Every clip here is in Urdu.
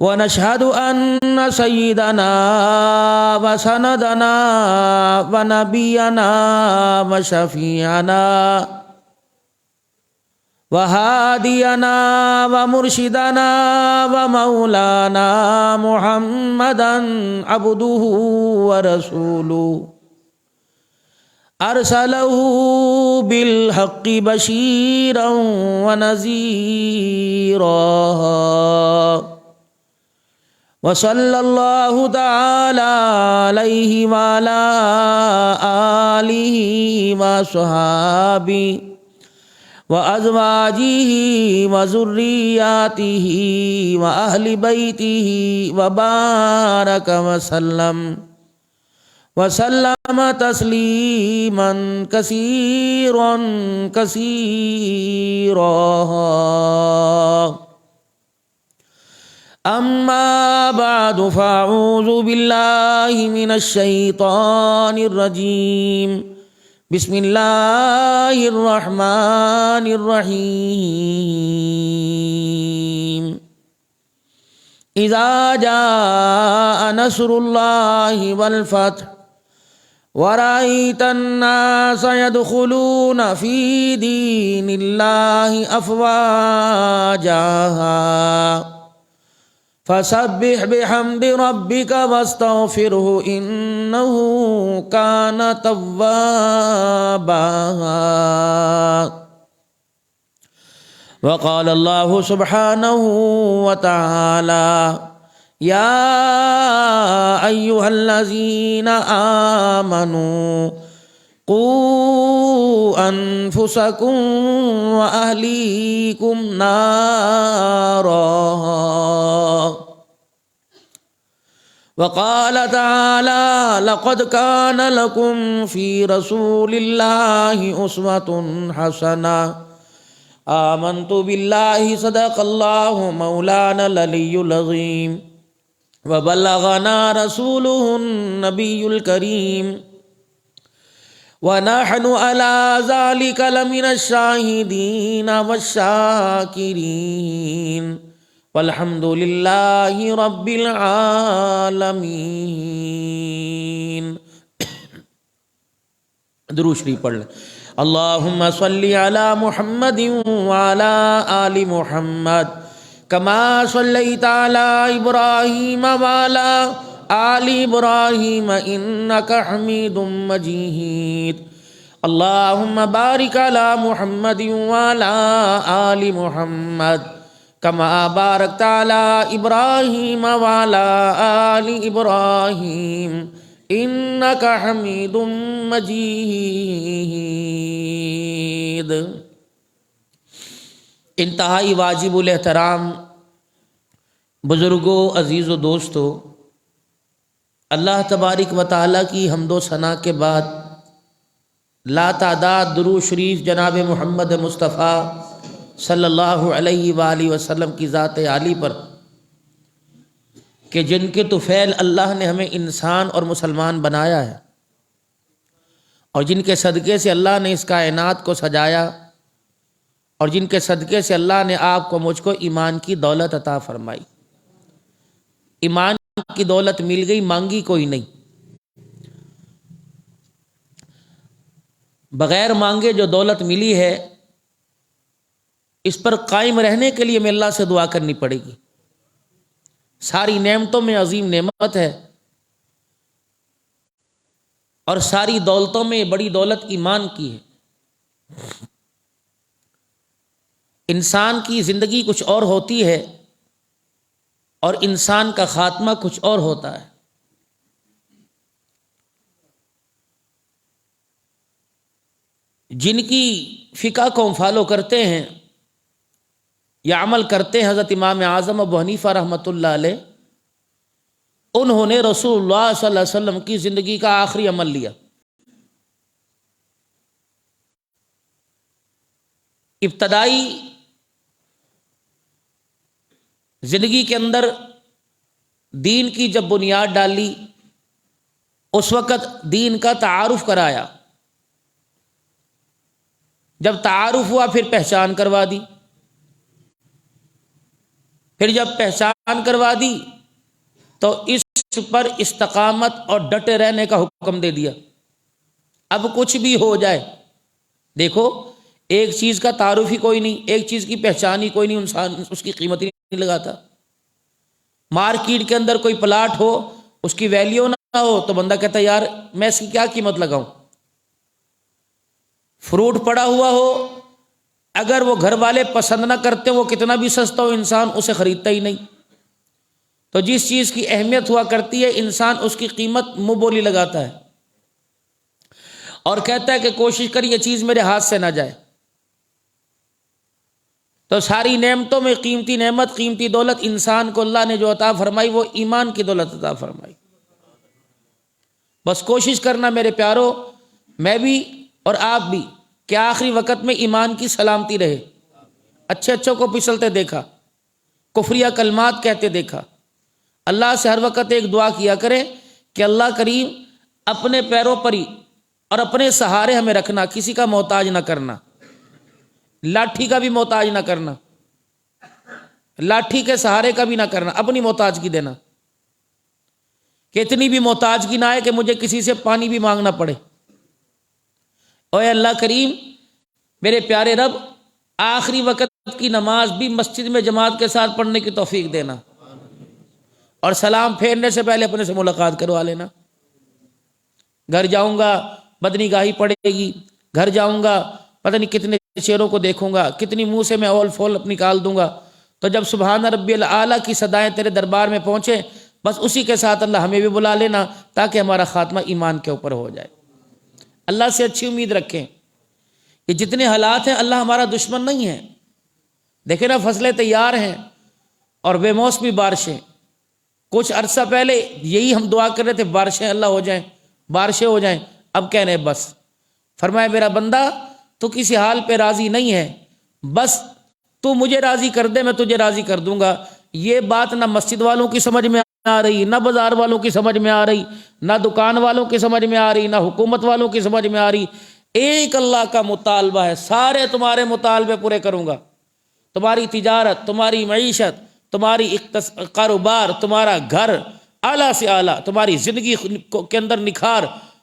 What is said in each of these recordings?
ونشهد أن سيدنا وسندنا ونبينا وشفيعنا وهادينا ومرشدنا ومولانا محمدا عبده ورسوله أرسله بالحق بشيرا ونذيرا وصلى الله تعالى عليه وعلى آله وصحابه وأزواجه وذرياته وأهل بيته وبارك وسلم تسليما كثيرا كثيرا. أما بعد فأعوذ بالله من الشيطان الرجيم. بسم الله الرحمن الرحيم. إذا جاء نصر الله والفتح ورأيت الناس يدخلون في دين الله أفواجا فسبح بحمد ربك واستغفره إنه كان توابا. وقال الله سبحانه وتعالى يا أيها الذين آمنوا قوا أنفسكم وأهليكم نارا. وقال تعالى لقد كان لكم في رسول الله أسوة حسنة. آمنت بالله صدق الله مولانا العلي العظيم وبلغنا رسوله النبي الكريم ونحن على ذلك لمن الشاهدين والشاكرين والحمد لله رب العالمين. درود شریف پڑھ لیں. اللہم صلی علی محمد وعلی آل محمد کما صلیت علی ابراہیم وعلی آل ابراہیم انک حمید مجید. اللہم بارک علی محمد وعلی آل محمد کما بارکت علی ابراہیم وعلی آل ابراہیم انک حمید مجید. انتہائی واجب الاحترام بزرگوں، عزیز و دوستو، اللہ تبارک و تعالیٰ کی حمد و ثنا کے بعد لا تعداد درود شریف جناب محمد مصطفیٰ صلی اللہ علیہ وآلہ وسلم کی ذات عالی پر کہ جن کے طفیل اللہ نے ہمیں انسان اور مسلمان بنایا ہے، اور جن کے صدقے سے اللہ نے اس کائنات کو سجایا، اور جن کے صدقے سے اللہ نے آپ کو مجھ کو ایمان کی دولت عطا فرمائی. ایمان کی دولت مل گئی، مانگی کوئی نہیں. بغیر مانگے جو دولت ملی ہے اس پر قائم رہنے کے لیے ہمیں اللہ سے دعا کرنی پڑے گی. ساری نعمتوں میں عظیم نعمت ہے، اور ساری دولتوں میں بڑی دولت ایمان کی ہے. انسان کی زندگی کچھ اور ہوتی ہے اور انسان کا خاتمہ کچھ اور ہوتا ہے. جن کی فقہ کو ہم فالو کرتے ہیں یا عمل کرتے ہیں حضرت امام اعظم ابو حنیفہ رحمۃ اللہ علیہ، انہوں نے رسول اللہ صلی اللہ علیہ وسلم کی زندگی کا آخری عمل لیا. ابتدائی زندگی کے اندر دین کی جب بنیاد ڈالی، اس وقت دین کا تعارف کرایا. جب تعارف ہوا پھر پہچان کروا دی. پھر جب پہچان کروا دی تو اس پر استقامت اور ڈٹے رہنے کا حکم دے دیا۔ اب کچھ بھی ہو جائے، دیکھو ایک چیز کا تعارف ہی کوئی نہیں، ایک چیز کی پہچان ہی کوئی نہیں، انسان اس کی قیمت ہی نہیں لگاتا۔ مارکیٹ کے اندر کوئی پلاٹ ہو، اس کی ویلیو نہ ہو تو بندہ کہتا ہے یار میں اس کی کیا قیمت لگاؤں۔ فروٹ پڑا ہوا ہو، اگر وہ گھر والے پسند نہ کرتے، وہ کتنا بھی سستا ہو، انسان اسے خریدتا ہی نہیں۔ تو جس چیز کی اہمیت ہوا کرتی ہے انسان اس کی قیمت منہ بولی لگاتا ہے اور کہتا ہے کہ کوشش کر یہ چیز میرے ہاتھ سے نہ جائے۔ تو ساری نعمتوں میں قیمتی نعمت، قیمتی دولت انسان کو اللہ نے جو عطا فرمائی وہ ایمان کی دولت عطا فرمائی۔ بس کوشش کرنا میرے پیارو، میں بھی اور آپ بھی، کہ آخری وقت میں ایمان کی سلامتی رہے۔ اچھے اچھوں کو پھسلتے دیکھا، کفریہ کلمات کہتے دیکھا، اللہ سے ہر وقت ایک دعا کیا کرے کہ اللہ کریم اپنے پیروں پر ہی اور اپنے سہارے ہمیں رکھنا، کسی کا محتاج نہ کرنا، لاٹھی کا بھی محتاج نہ کرنا، لاٹھی کے سہارے کا بھی نہ کرنا، اپنی محتاجگی دینا، کہ اتنی بھی محتاجگی نہ آئے کہ مجھے کسی سے پانی بھی مانگنا پڑے۔ اے اللہ کریم میرے پیارے رب، آخری وقت کی نماز بھی مسجد میں جماعت کے ساتھ پڑھنے کی توفیق دینا، اور سلام پھیرنے سے پہلے اپنے سے ملاقات کروا لینا۔ گھر جاؤں گا بدنگاہی پڑے گی، گھر جاؤں گا پتہ نہیں کتنے شیروں کو دیکھوں گا، کتنی منہ سے میں اول فول نکال دوں گا، تو جب سبحان ربی الاعلیٰ کی صدائیں تیرے دربار میں پہنچے، بس اسی کے ساتھ اللہ ہمیں بھی بلا لینا تاکہ ہمارا خاتمہ ایمان کے اوپر ہو جائے۔ اللہ سے اچھی امید رکھیں، یہ جتنے حالات ہیں اللہ ہمارا دشمن نہیں ہے۔ دیکھیں نا، فصلیں تیار ہیں اور بے موسمی بارشیں۔ کچھ عرصہ پہلے یہی ہم دعا کر رہے تھے بارشیں اللہ ہو جائیں، بارشیں ہو جائیں، اب کہہ رہے بس۔ فرمایا میرا بندہ تو کسی حال پہ راضی نہیں ہے، بس تو مجھے راضی کر دے میں تجھے راضی کر دوں گا۔ یہ بات نہ مسجد والوں کی سمجھ میں آ رہی، نہ بازار والوں کی سمجھ میں آ رہی، نہ دکان والوں کی سمجھ میں آ رہی، نہ حکومت والوں کی سمجھ میں آ رہی۔ ایک اللہ کا مطالبہ ہے، سارے تمہارے مطالبے پورے کروں گا۔ تمہاری تجارت، تمہاری معیشت، تمہاری کاروبار، تمہارا گھر اعلیٰ سے اعلیٰ، تمہاری زندگی کے اندر نکھار،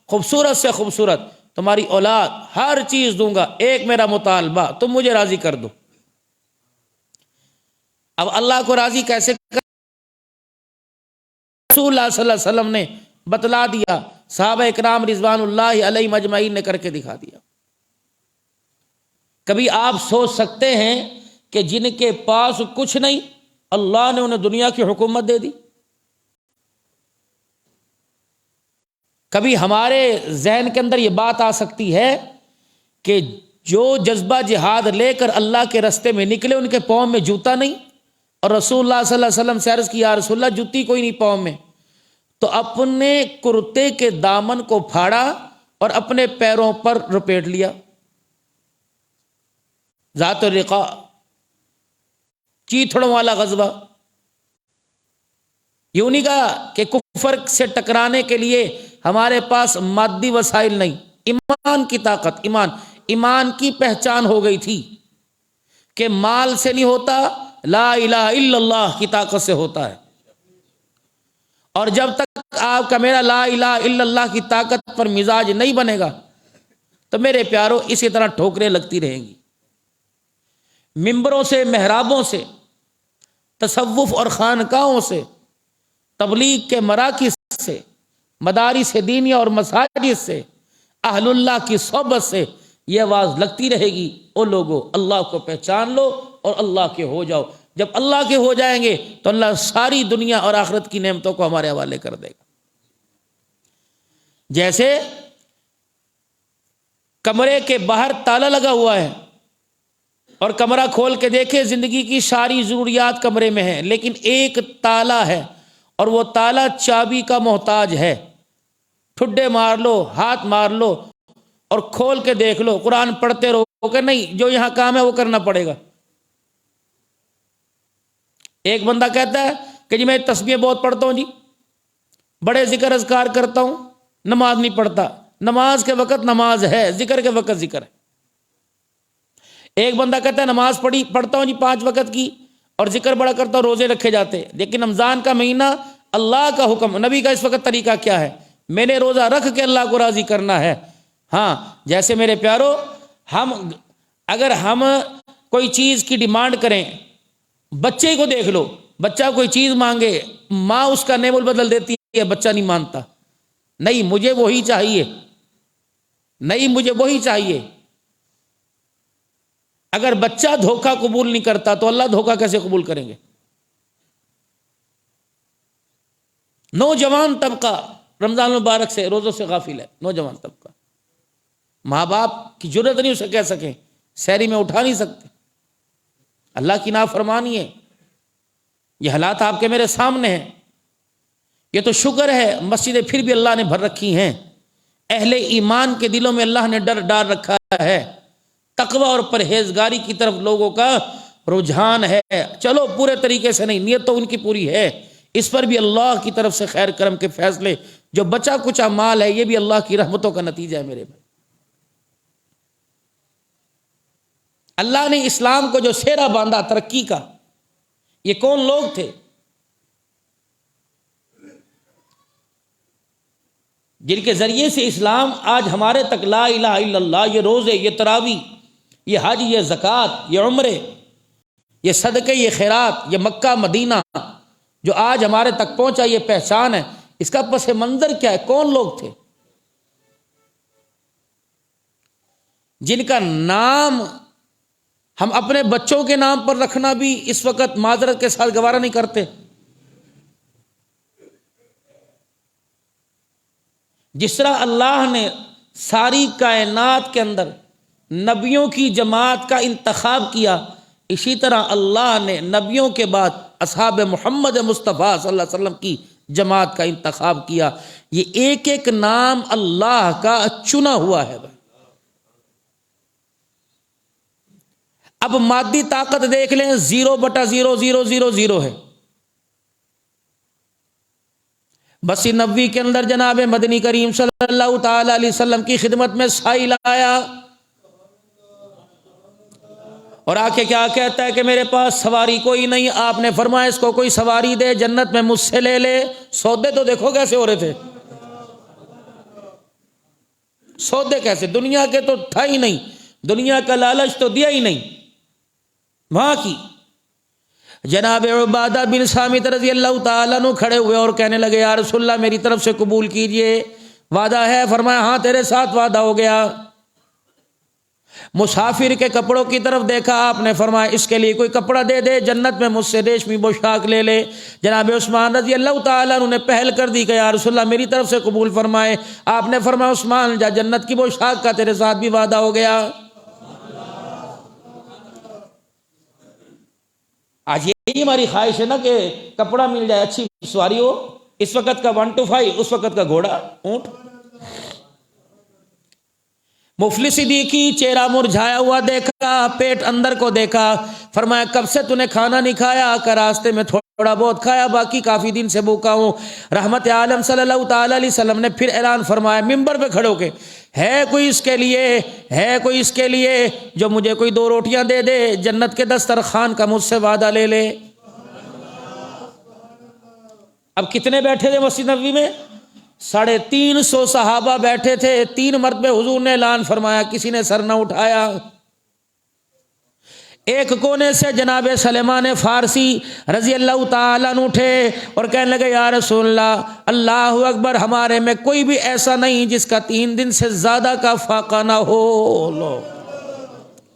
خوبصورت سے خوبصورت، تمہاری اولاد، ہر چیز دوں گا۔ ایک میرا مطالبہ، تم مجھے راضی کر دو۔ اب اللہ کو راضی کیسے کر؟ رسول اللہ صلی اللہ علیہ وسلم نے بتلا دیا، صحابہ اکرام رضوان اللہ علیہم اجمعین نے کر کے دکھا دیا۔ کبھی آپ سوچ سکتے ہیں کہ جن کے پاس کچھ نہیں اللہ نے انہیں دنیا کی حکومت دے دی؟ کبھی ہمارے ذہن کے اندر یہ بات آ سکتی ہے کہ جو جذبہ جہاد لے کر اللہ کے راستے میں نکلے ان کے پاؤں میں جوتا نہیں، اور رسول اللہ صلی اللہ علیہ وسلم سے عرض کی یا رسول اللہ جوتی کوئی نہیں پاؤں میں، تو اپنے کرتے کے دامن کو پھاڑا اور اپنے پیروں پر رپیٹ لیا۔ ذات الرقاع، چیتھڑوں والا غزوہ۔ یوں نہیں کہا کہ کفر سے ٹکرانے کے لیے ہمارے پاس مادی وسائل نہیں، ایمان کی طاقت، ایمان کی پہچان ہو گئی تھی کہ مال سے نہیں ہوتا، لا الہ الا اللہ کی طاقت سے ہوتا ہے۔ اور جب تک آپ کا میرا لا الہ الا اللہ کی طاقت پر مزاج نہیں بنے گا تو میرے پیاروں اسی طرح ٹھوکریں لگتی رہیں گی۔ ممبروں سے، محرابوں سے، تصوف اور خانقاہوں سے، تبلیغ کے مراکز سے، مدارس دینی اور مساجد سے، اہل اللہ کی صحبت سے یہ آواز لگتی رہے گی، او لوگو اللہ کو پہچان لو اور اللہ کے ہو جاؤ۔ جب اللہ کے ہو جائیں گے تو اللہ ساری دنیا اور آخرت کی نعمتوں کو ہمارے حوالے کر دے گا۔ جیسے کمرے کے باہر تالا لگا ہوا ہے اور کمرہ کھول کے دیکھے زندگی کی ساری ضروریات کمرے میں ہیں، لیکن ایک تالا ہے اور وہ تالا چابی کا محتاج ہے۔ ٹھڈے مار لو، ہاتھ مار لو اور کھول کے دیکھ لو، قرآن پڑھتے رہو کہ نہیں، جو یہاں کام ہے وہ کرنا پڑے گا۔ ایک بندہ کہتا ہے کہ جی میں تسبیح بہت پڑھتا ہوں، جی بڑے ذکر اذکار کرتا ہوں، نماز نہیں پڑھتا۔ نماز کے وقت نماز ہے، ذکر کے وقت ذکر ہے۔ ایک بندہ کہتا ہے نماز پڑھتا ہوں جی 5 وقت کی، اور ذکر بڑا کرتا اور روزے رکھے جاتے، لیکن رمضان کا مہینہ اللہ کا حکم، نبی کا اس وقت طریقہ کیا ہے؟ میں نے روزہ رکھ کے اللہ کو راضی کرنا ہے۔ ہاں جیسے میرے پیارو، اگر ہم کوئی چیز کی ڈیمانڈ کریں، بچے کو دیکھ لو، بچہ کوئی چیز مانگے، ماں اس کا نعم البدل دیتی ہے، بچہ نہیں مانتا، نہیں مجھے وہی چاہیے، نہیں مجھے وہی چاہیے۔ اگر بچہ دھوکہ قبول نہیں کرتا تو اللہ دھوکہ کیسے قبول کریں گے؟ نوجوان طبقہ رمضان المبارک سے، روزوں سے غافل ہے، نوجوان طبقہ، ماں باپ کی جرت نہیں اسے کہہ سکیں، سحری میں اٹھا نہیں سکتے، اللہ کی نافرمانی ہے۔ یہ حالات آپ کے میرے سامنے ہیں۔ یہ تو شکر ہے مسجدیں پھر بھی اللہ نے بھر رکھی ہیں، اہل ایمان کے دلوں میں اللہ نے ڈر ڈال رکھا ہے، تقوی اور پرہیزگاری کی طرف لوگوں کا رجحان ہے۔ چلو پورے طریقے سے نہیں، نیت تو ان کی پوری ہے، اس پر بھی اللہ کی طرف سے خیر کرم کے فیصلے، جو بچا کچا مال ہے یہ بھی اللہ کی رحمتوں کا نتیجہ ہے میرے بھائی۔ اللہ نے اسلام کو جو سہرا باندھا ترقی کا، یہ کون لوگ تھے؟ جن کے ذریعے سے اسلام آج ہمارے تک لا الہ الا اللہ، یہ روزے، یہ تراویح، یہ حج، یہ زکوٰۃ، یہ عمرے، یہ صدقے، یہ خیرات، یہ مکہ مدینہ جو آج ہمارے تک پہنچا، یہ پہچان ہے۔ اس کا پس منظر کیا ہے؟ کون لوگ تھے جن کا نام ہم اپنے بچوں کے نام پر رکھنا بھی اس وقت معذرت کے ساتھ گوارا نہیں کرتے؟ جس طرح اللہ نے ساری کائنات کے اندر نبیوں کی جماعت کا انتخاب کیا، اسی طرح اللہ نے نبیوں کے بعد اصحاب محمد مصطفیٰ صلی اللہ علیہ وسلم کی جماعت کا انتخاب کیا۔ یہ ایک ایک نام اللہ کا چنا ہوا ہے بھائی۔ اب مادی طاقت دیکھ لیں، 0/0000 ہے۔ بسی نبوی کے اندر جناب مدنی کریم صلی اللہ تعالی علیہ وسلم کی خدمت میں سائل آیا اور آ کے کیا کہتا ہے کہ میرے پاس سواری کوئی نہیں۔ آپ نے فرمایا اس کو کوئی سواری دے، جنت میں مجھ سے لے لے۔ سودے تو دیکھو کیسے ہو رہے تھے، سودے کیسے، دنیا کے تو تھا ہی نہیں، دنیا کا لالچ تو دیا ہی نہیں وہاں کی۔ جناب عبادہ بن صامت رضی اللہ تعالیٰ عنہ کھڑے ہوئے اور کہنے لگے یا رسول اللہ میری طرف سے قبول کیجئے، وعدہ ہے؟ فرمایا ہاں تیرے ساتھ وعدہ ہو گیا۔ مسافر کے کپڑوں کی طرف دیکھا، آپ نے فرمایا اس کے لیے کوئی کپڑا دے دے، جنت میں مجھ سے ریشمی پوشاک لے لے۔ جناب عثمان رضی اللہ تعالیٰ عنہ نے پہل کر دی کہ یا رسول اللہ میری طرف سے قبول فرمائے۔ آپ نے فرمایا عثمان جا، جنت کی پوشاک کا تیرے ساتھ بھی وعدہ ہو گیا۔ آج یہی ہماری خواہش ہے نا کہ کپڑا مل جائے، اچھی سواری ہو، اس وقت کا 1 to 5، اس وقت کا گھوڑا اونٹ۔ مفلسی دیکھی، چہرہ مرجھایا ہوا دیکھا، پیٹ اندر کو دیکھا، فرمایا کب سے تو نے کھانا نہیں کھایا؟ کہ راستے میں تھوڑا بہت کھایا، باقی کافی دن سے بھوکا ہوں۔ رحمت عالم صلی اللہ تعالی علیہ وسلم نے پھر اعلان فرمایا ممبر پہ کھڑے ہو کے، ہے کوئی اس کے لیے، ہے کوئی اس کے لیے جو مجھے کوئی 2 روٹیاں دے دے، جنت کے دسترخوان کا مجھ سے وعدہ لے لے۔ اب کتنے بیٹھے تھے مسجد نبوی میں؟ 350 صحابہ بیٹھے تھے۔ 3 مرتبہ حضور نے اعلان فرمایا، کسی نے سر نہ اٹھایا۔ ایک کونے سے جناب سلیمان فارسی رضی اللہ تعالیٰ عنہ اٹھے اور کہنے لگے یا رسول اللہ، اللہ اکبر، ہمارے میں کوئی بھی ایسا نہیں جس کا 3 دن سے زیادہ کا فاقہ نہ ہو۔ لو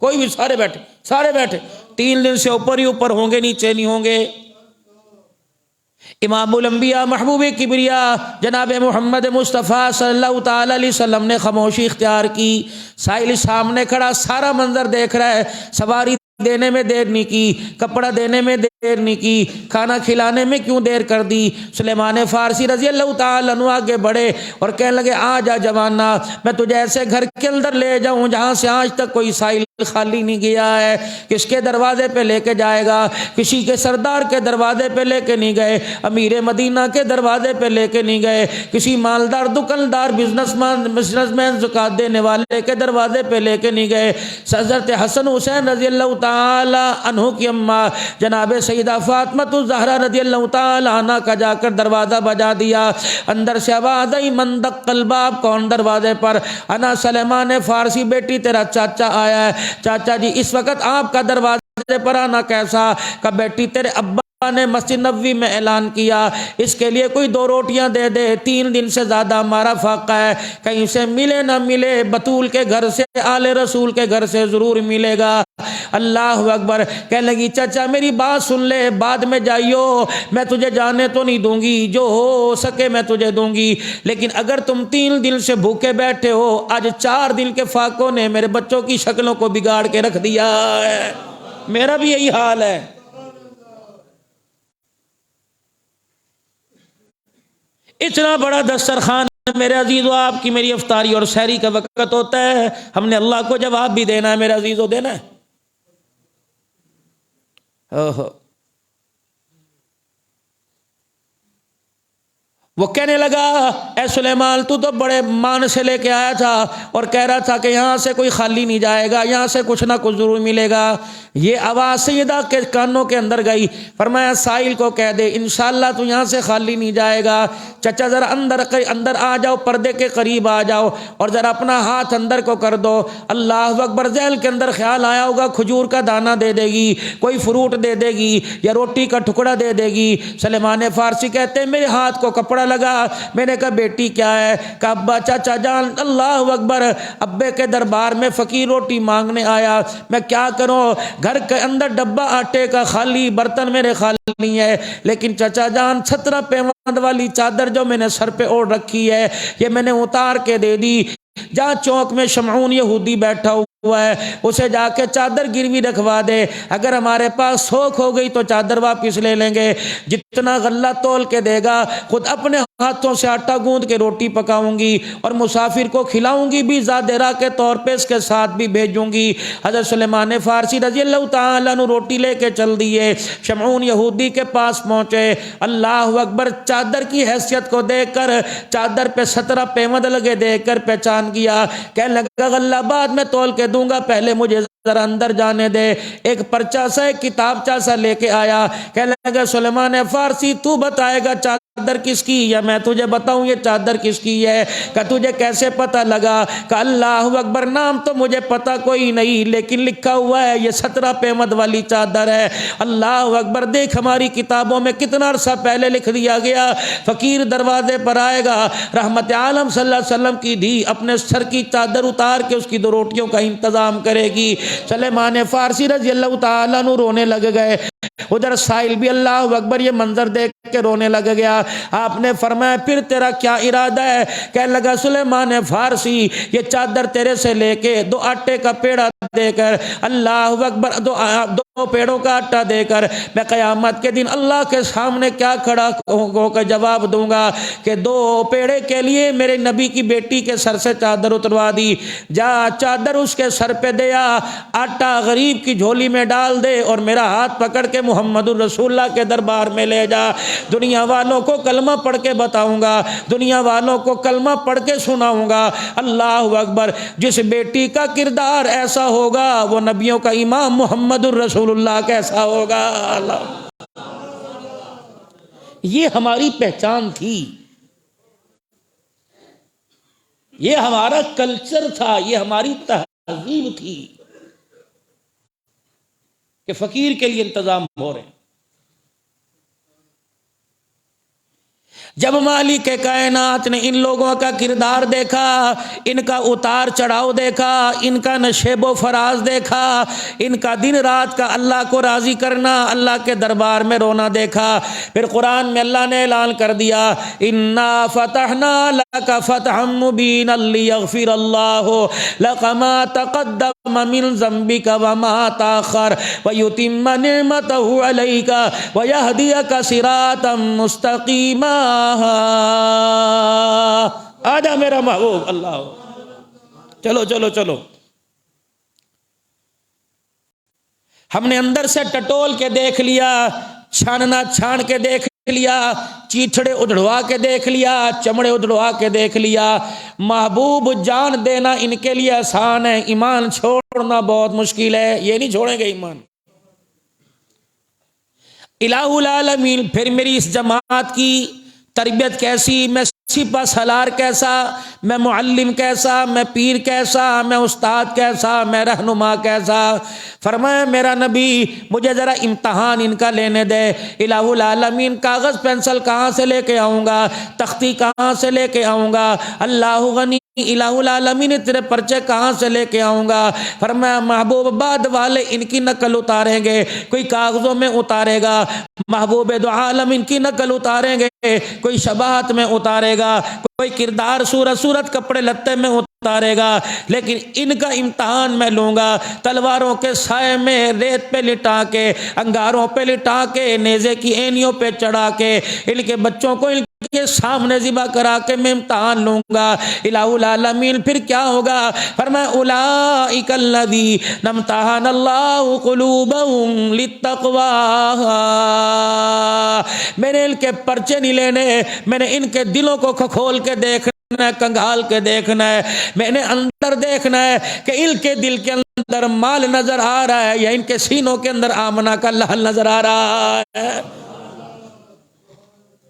کوئی بھی، سارے بیٹھے 3 دن سے اوپر ہی اوپر ہوں گے، نیچے نہیں ہوں گے۔ امام الانبیاء محبوب کبریا جناب محمد مصطفیٰ صلی اللہ تعالی علیہ وسلم نے خاموشی اختیار کی۔ سائل سامنے کھڑا سارا منظر دیکھ رہا ہے، سواری دینے میں دیر نہیں کی، کپڑا دینے میں دیر نہیں کی، کھانا کھلانے میں کیوں دیر کر دی؟ سلیمان فارسی رضی اللہ تعالیٰ عنہ آگے بڑھے اور کہنے لگے آ جا جوانا، میں تجھے ایسے گھر کے اندر لے جاؤں جہاں سے آج تک کوئی سائل خالی نہیں گیا ہے۔ کس کے دروازے پہ لے کے جائے گا؟ کسی کے سردار کے دروازے پہ لے کے نہیں گئے، امیر مدینہ کے دروازے پہ لے کے نہیں گئے، کسی مالدار دکاندار بزنس مین زکات دینے والے کے دروازے پہ لے کے نہیں گئے۔ حضرت حسن حسین رضی اللہ تعالیٰ تعالی عنہ کی اماں جناب سیدہ فاطمہ الزہرا رضی اللہ تعالی عنہ کا جا کر دروازہ بجا دیا. اندر سے آواز آئی من دق الباب، کون دروازے پر؟ انا سلیمان فارسی، بیٹی تیرا چاچا آیا ہے. چاچا جی اس وقت آپ کا دروازے پر آنا کیسا؟ کہ بیٹی تیرے ابا نے مسجد نبوی میں اعلان کیا اس کے لیے کوئی 2 روٹیاں دے دے، 3 دن سے زیادہ ہمارا فاقہ ہے، کہیں سے ملے نہ ملے، بطول کے گھر سے آل رسول کے گھر سے ضرور ملے گا. اللہ اکبر. کہنے لگی چچا میری بات سن لے، بعد میں جائیو، میں تجھے جانے تو نہیں دوں گی، جو ہو سکے میں تجھے دوں گی، لیکن اگر تم 3 دن سے بھوکے بیٹھے ہو، آج 4 دن کے فاقوں نے میرے بچوں کی شکلوں کو بگاڑ کے رکھ دیا ہے. میرا بھی یہی حال ہے. اتنا بڑا دسترخوان میرے عزیزو، آپ کی میری افطاری اور سحری کا وقت ہوتا ہے، ہم نے اللہ کو جواب بھی دینا ہے میرے عزیزو، دینا ہے. وہ کہنے لگا اے سلیمان تو بڑے مان سے لے کے آیا تھا اور کہہ رہا تھا کہ یہاں سے کوئی خالی نہیں جائے گا، یہاں سے کچھ نہ کچھ ضرور ملے گا. یہ آواز سیدہ کے کانوں کے اندر گئی. فرمایا سائل کو کہہ دے انشاءاللہ تو یہاں سے خالی نہیں جائے گا. چچا ذرا اندر آ جاؤ، پردے کے قریب آ جاؤ اور ذرا اپنا ہاتھ اندر کو کر دو. اللہ اکبر. ذہن کے اندر خیال آیا ہوگا کھجور کا دانہ دے دے گی، کوئی فروٹ دے دے گی یا روٹی کا ٹکڑا دے دے گی. سلیمان فارسی کہتے ہیں میرے ہاتھ کو کپڑا لگا. میں نے کہا بیٹی کیا ہے؟ کہ ابا چاچا جان. اللہ اکبر. ابے کے دربار میں فقیر روٹی مانگنے آیا، میں کیا کروں؟ گھر کے اندر ڈبہ آٹے کا خالی، برتن میرے خالی ہے، لیکن چچا جان 17 پیوند والی چادر جو میں نے سر پہ اوڑھ رکھی ہے یہ میں نے اتار کے دے دی. جہاں چوک میں شمعون یہودی بیٹھا ہوا ہے اسے جا کے چادر گروی رکھوا دے، اگر ہمارے پاس سوکھ ہو گئی تو چادر واپس لے لیں گے. جتنا غلہ تول کے دے گا خود اپنے ہاتھوں سے آٹا گوندھ کے روٹی پکاؤں گی اور مسافر کو کھلاؤں گی بھی، زادرہ کے طور پہ اس کے ساتھ بھی بھیجوں گی. حضرت سلیمان فارسی رضی اللہ تعالیٰ عنہ روٹی لے کے چل دیے، شمعون یہودی کے پاس پہنچے. اللہ اکبر. چادر کی حیثیت کو دیکھ کر، چادر پہ 17 پیوند لگے دیکھ کر پہچان کیا. کہنے لگا غلہ بعد میں تول کے دوں گا، پہلے مجھے ذرا اندر جانے دے. ایک پرچہ سا، ایک کتابچہ سا لے کے آیا. کہنے لگا سلیمان فارسی تو بتائے گا چادر کس کی یا میں تجھے بتاؤں یہ چادر کس کی ہے؟ کہ تجھے کیسے پتہ لگا؟ کہ اللہ اکبر. نام تو مجھے پتہ کوئی نہیں لیکن لکھا ہوا ہے یہ 17 پیوند والی چادر ہے. اللہ اکبر. دیکھ ہماری کتابوں میں کتنا عرصہ پہلے لکھ دیا گیا فقیر دروازے پر آئے گا، رحمت عالم صلی اللہ علیہ وسلم کی دھی اپنے سر کی چادر اتار کے اس کی 2 روٹیوں کا انتظام کرے گی. سلیمان فارسی رضی اللہ تعالیٰ عنہ رونے لگ گئے. ادھر سائل بھی اللہ اکبر یہ منظر دیکھ کے رونے لگ گیا. آپ نے فرمایا پھر تیرا کیا ارادہ ہے؟ کہنے لگا سلیمان فارسی یہ چادر تیرے سے لے کے 2 آٹے کا پیڑا دے کر، اللہ اکبر، 2 پیڑوں کا آٹا دے کر میں قیامت کے دن اللہ کے سامنے کیا کھڑا ہو کر جواب دوں گا کہ 2 پیڑے کے لیے میرے نبی کی بیٹی کے سر سے چادر اتروا دی. جا چادر اس کے سر پہ دیا، آٹا غریب کی جھولی میں ڈال دے اور میرا ہاتھ پکڑ کے محمد الرسول اللہ کے دربار میں لے جا. دنیا والوں کو کلمہ پڑھ کے بتاؤں گا، دنیا والوں کو کلمہ پڑھ کے سناؤں گا. اللہ اکبر. جس بیٹی کا کردار ایسا ہوگا وہ نبیوں کا امام محمد الرسول اللہ کیسا ہوگا. اللہ. یہ ہماری پہچان تھی، یہ ہمارا کلچر تھا، یہ ہماری تہذیب تھی کہ فقیر کے لیے انتظام ہو رہے ہیں. جب مالک کائنات نے ان لوگوں کا کردار دیکھا، ان کا اتار چڑھاؤ دیکھا، ان کا نشیب و فراز دیکھا، ان کا دن رات کا اللہ کو راضی کرنا، اللہ کے دربار میں رونا دیکھا، پھر قرآن میں اللہ نے اعلان کر دیا انا فتحنا لک فتحا مبینا لیغفر اللہ لک ما تقدم من ذنبک وما تاخر ویتم نعمتہ علیک ویہدیک صراطا مستقیما. آجا میرا محبوب. اللہ. چلو چلو چلو. ہم نے اندر سے ٹٹول کے دیکھ لیا، چھاننا چھان کے دیکھ لیا، چیتھڑے اجڑوا کے دیکھ لیا، چمڑے اجڑوا کے دیکھ لیا. محبوب جان دینا ان کے لیے آسان ہے، ایمان چھوڑنا بہت مشکل ہے. یہ نہیں چھوڑیں گے ایمان. الہ العالمین پھر میری اس جماعت کی تربیت کیسی، میں سپہ سالار کیسا، میں معلم کیسا، میں پیر کیسا، میں استاد کیسا، میں رہنما کیسا. فرمایا میرا نبی مجھے ذرا امتحان ان کا لینے دے. الہ العالمین کاغذ پینسل کہاں سے لے کے آؤں گا، تختی کہاں سے لے کے آؤں گا، اللہ غنی الہ العالمین تیرے پرچے کہاں سے لے کے آؤں گا. فرمایا محبوب بعد والے ان کی نقل اتاریں گے، کوئی کاغذوں میں اتارے گا، محبوب دو عالم ان کی نقل اتاریں گے، کوئی شباہت میں اتارے گا، کوئی کردار صورت کپڑے لتے میں اتارے گا، لیکن ان کا امتحان میں لوں گا تلواروں کے سائے میں، ریت پہ لٹا کے، انگاروں پہ لٹا کے، نیزے کی اینیوں پہ چڑھا کے، ان کے بچوں کو ان کے سامنے ذبح کرا کے میں امتحان لوں گا. الہ العالمین پھر کیا ہوگا؟ فرمایا اولئک الذین امتحن اللہ قلوبہم للتقوی. میں نے ان کے پرچے نہیں لینے، میں نے ان کے دلوں کو کھول کے دیکھنا ہے، کنگھال کے دیکھنا ہے، میں نے اندر دیکھنا ہے کہ ان کے دل کے اندر مال نظر آ رہا ہے یا ان کے سینوں کے اندر آمنہ کا لہل نظر آ رہا ہے.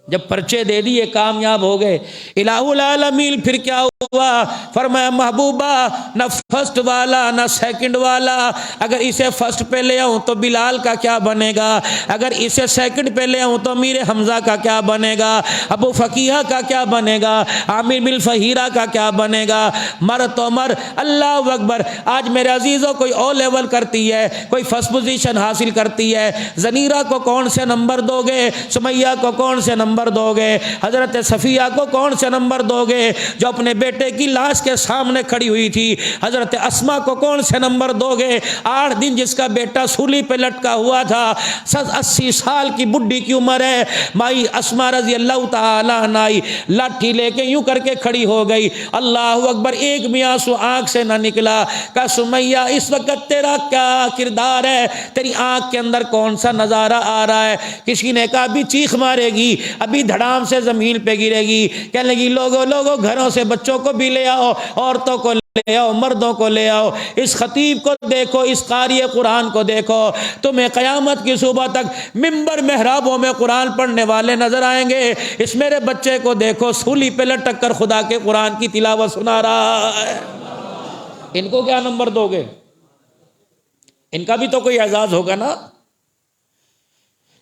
جب پرچے دے دیے کامیاب ہو گئے. الہ العالمین پھر کیا ہوا؟ فرمایا محبوبہ نہ فرسٹ والا نہ سیکنڈ والا، اگر اسے فرسٹ پہ لے آؤں تو بلال کا کیا بنے گا، اگر اسے سیکنڈ پہ لے آؤں تو امیر حمزہ کا کیا بنے گا، ابو فقیہ کا کیا بنے گا، عامر بن فہیرہ کا کیا بنے گا. مر تو مر. اللہ اکبر. آج میرے عزیزوں کوئی او لیول کرتی ہے، کوئی فرسٹ پوزیشن حاصل کرتی ہے، زنیرہ کو کون سے نمبر دو گے، سمیہ کو کون سے نمبر دو گے، حضرت صفیہ کو کون سے نمبر دو گے جو اپنے بیٹے کی لاش کے سامنے کھڑی ہوئی تھی، حضرت اسما کو کون سے نمبر دو گے، 8 دن جس کا بیٹا سولی پہ لٹکا ہوا تھا، 80 سال کی بڈھی کی عمر ہے، مائی اسما رضی اللہ تعالی عنہا لاٹھی لے کے یوں کر کے کھڑی ہو گئی. اللہ اکبر. ایک بھی آنسو آنکھ سے نہ نکلا. کہا سمیہ اس وقت تیرا کیا کردار ہے، تیری آنکھ کے اندر کون سا نظارہ آ رہا ہے. کسی نے کہا ابھی چیخ مارے گی، ابھی دھڑام سے زمین پہ گرے گی، کہنے لگی لوگوں گھروں سے بچوں کو بھی لے آؤ، عورتوں کو لے آؤ، مردوں کو لے آؤ، اس خطیب کو دیکھو، اس قاری قرآن کو دیکھو، تمہیں قیامت کی صبح تک ممبر محرابوں میں قرآن پڑھنے والے نظر آئیں گے. اس میرے بچے کو دیکھو، سولی پہ لٹک کر خدا کے قرآن کی تلاوت سنا رہا ہے. ان کو کیا نمبر دو گے؟ ان کا بھی تو کوئی اعزاز ہوگا نا.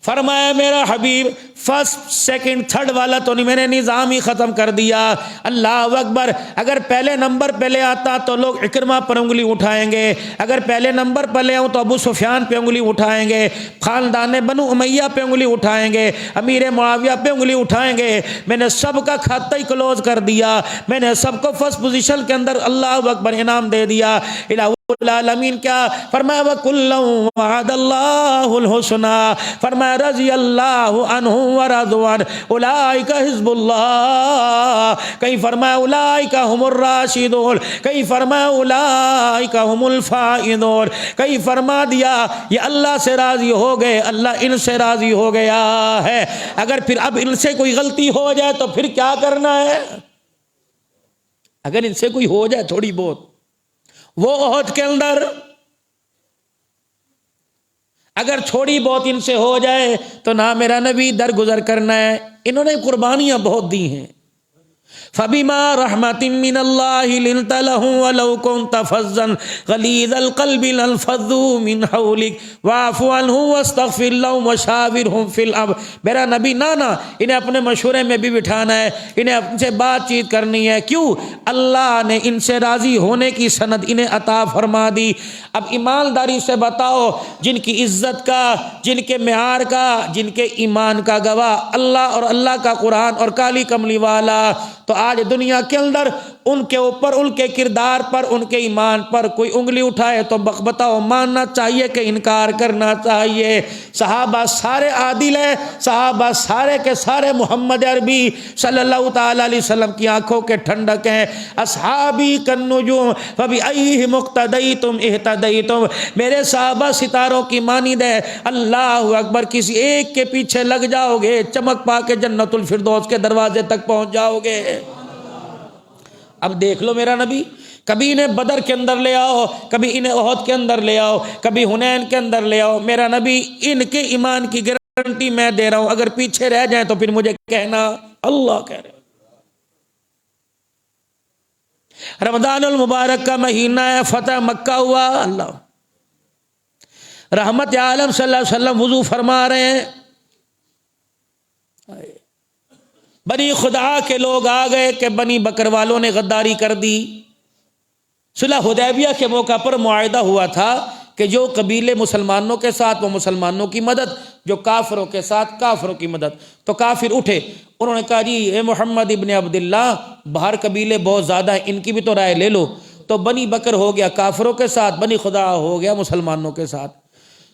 فرمایا میرا حبیب فرسٹ سیکنڈ تھرڈ والا تو نہیں، میں نے نظام ہی ختم کر دیا. اللہ اکبر. اگر پہلے نمبر پہ لے آتا تو لوگ اکرمہ پر انگلی اٹھائیں گے، اگر پہلے نمبر پر لے آؤں تو ابو سفیان پہ انگلی اٹھائیں گے، خاندان بنو امیہ پہ انگلی اٹھائیں گے، امیر معاویہ پہ انگلی اٹھائیں گے. میں نے سب کا کھاتہ ہی کلوز کر دیا، میں نے سب کو فرسٹ پوزیشن کے اندر اللہ اکبر انعام دے دیا. الہ العالمین کیا فرمایا؟ وَكُلًّا وَعَدَ اللَّهُ الْحُسْنَى. فرمایا رضی اللہ عنہ ورضوا عنہ اولئک حزب اللہ. کہیں فرمایا اولئک هم الراشدون، کہیں فرمایا اولئک هم الفائزون، کہیں فرما دیا یہ اللہ سے راضی ہو گئے، اللہ ان سے راضی ہو گیا ہے. اگر پھر اب ان سے کوئی غلطی ہو جائے تو پھر کیا کرنا ہے؟ اگر ان سے کوئی ہو جائے تھوڑی بہت، وہ احد کے اندر اگر تھوڑی بہت ان سے ہو جائے تو نہ میرا نبی درگزر کرنا ہے. انہوں نے قربانیاں بہت دی ہیں. فَبِمَا رَحْمَةٍ مِّنَ اللَّهِ لِنْتَ لَهُمْ وَلَوْ كُنْتَ فَظًّا غَلِيظَ الْقَلْبِ لَانفَضُّوا مِنْ حَوْلِكَ وَاعْفُ عَنْهُمْ وَاسْتَغْفِرْ لَهُمْ وَشَاوِرْهُمْ فِي الْأَمْرِ. میرا نبی نانا انہیں اپنے مشورے میں بھی بٹھانا ہے، انہیں ان سے بات چیت کرنی ہے. کیوں؟ اللہ نے ان سے راضی ہونے کی سند انہیں عطا فرما دی. اب ایمانداری سے بتاؤ، جن کی عزت کا، جن کے معیار کا، جن کے ایمان کا گواہ اللہ اور اللہ کا قرآن اور کالی کملی والا، تو آج دنیا کے اندر ان کے اوپر، ان کے کردار پر، ان کے ایمان پر کوئی انگلی اٹھائے تو بتاؤ ماننا چاہیے کہ انکار کرنا چاہیے؟ صحابہ سارے عادل ہیں، صحابہ سارے کے سارے محمد عربی صلی اللہ تعالی علیہ وسلم کی آنکھوں کے ٹھنڈک ہیں. اصحابی کالنجوم فبأیہم اقتدیتم اہتدیتم. میرے صحابہ ستاروں کی مانند ہے. اللہ اکبر. کسی ایک کے پیچھے لگ جاؤ گے، چمک پا کے جنت الفردوس کے دروازے تک پہنچ جاؤ گے. اب دیکھ لو میرا نبی، کبھی انہیں بدر کے اندر لے آؤ، کبھی انہیں احد کے اندر لے آؤ، کبھی حنین کے اندر لے آؤ، میرا نبی ان کے ایمان کی گارنٹی میں دے رہا ہوں، اگر پیچھے رہ جائیں تو پھر مجھے کہنا۔ اللہ کہہ رہے رمضان المبارک کا مہینہ ہے، فتح مکہ ہوا، اللہ رحمت عالم صلی اللہ علیہ وسلم وضو فرما رہے ہیں، بنی خدا کے لوگ آ گئے کہ بنی بکر والوں نے غداری کر دی۔ صلح حدیبیہ کے موقع پر معاہدہ ہوا تھا کہ جو قبیلے مسلمانوں کے ساتھ وہ مسلمانوں کی مدد، جو کافروں کے ساتھ کافروں کی مدد۔ تو کافر اٹھے، انہوں نے کہا جی اے محمد ابن عبداللہ، باہر قبیلے بہت زیادہ ہیں، ان کی بھی تو رائے لے لو۔ تو بنی بکر ہو گیا کافروں کے ساتھ، بنی خدا ہو گیا مسلمانوں کے ساتھ۔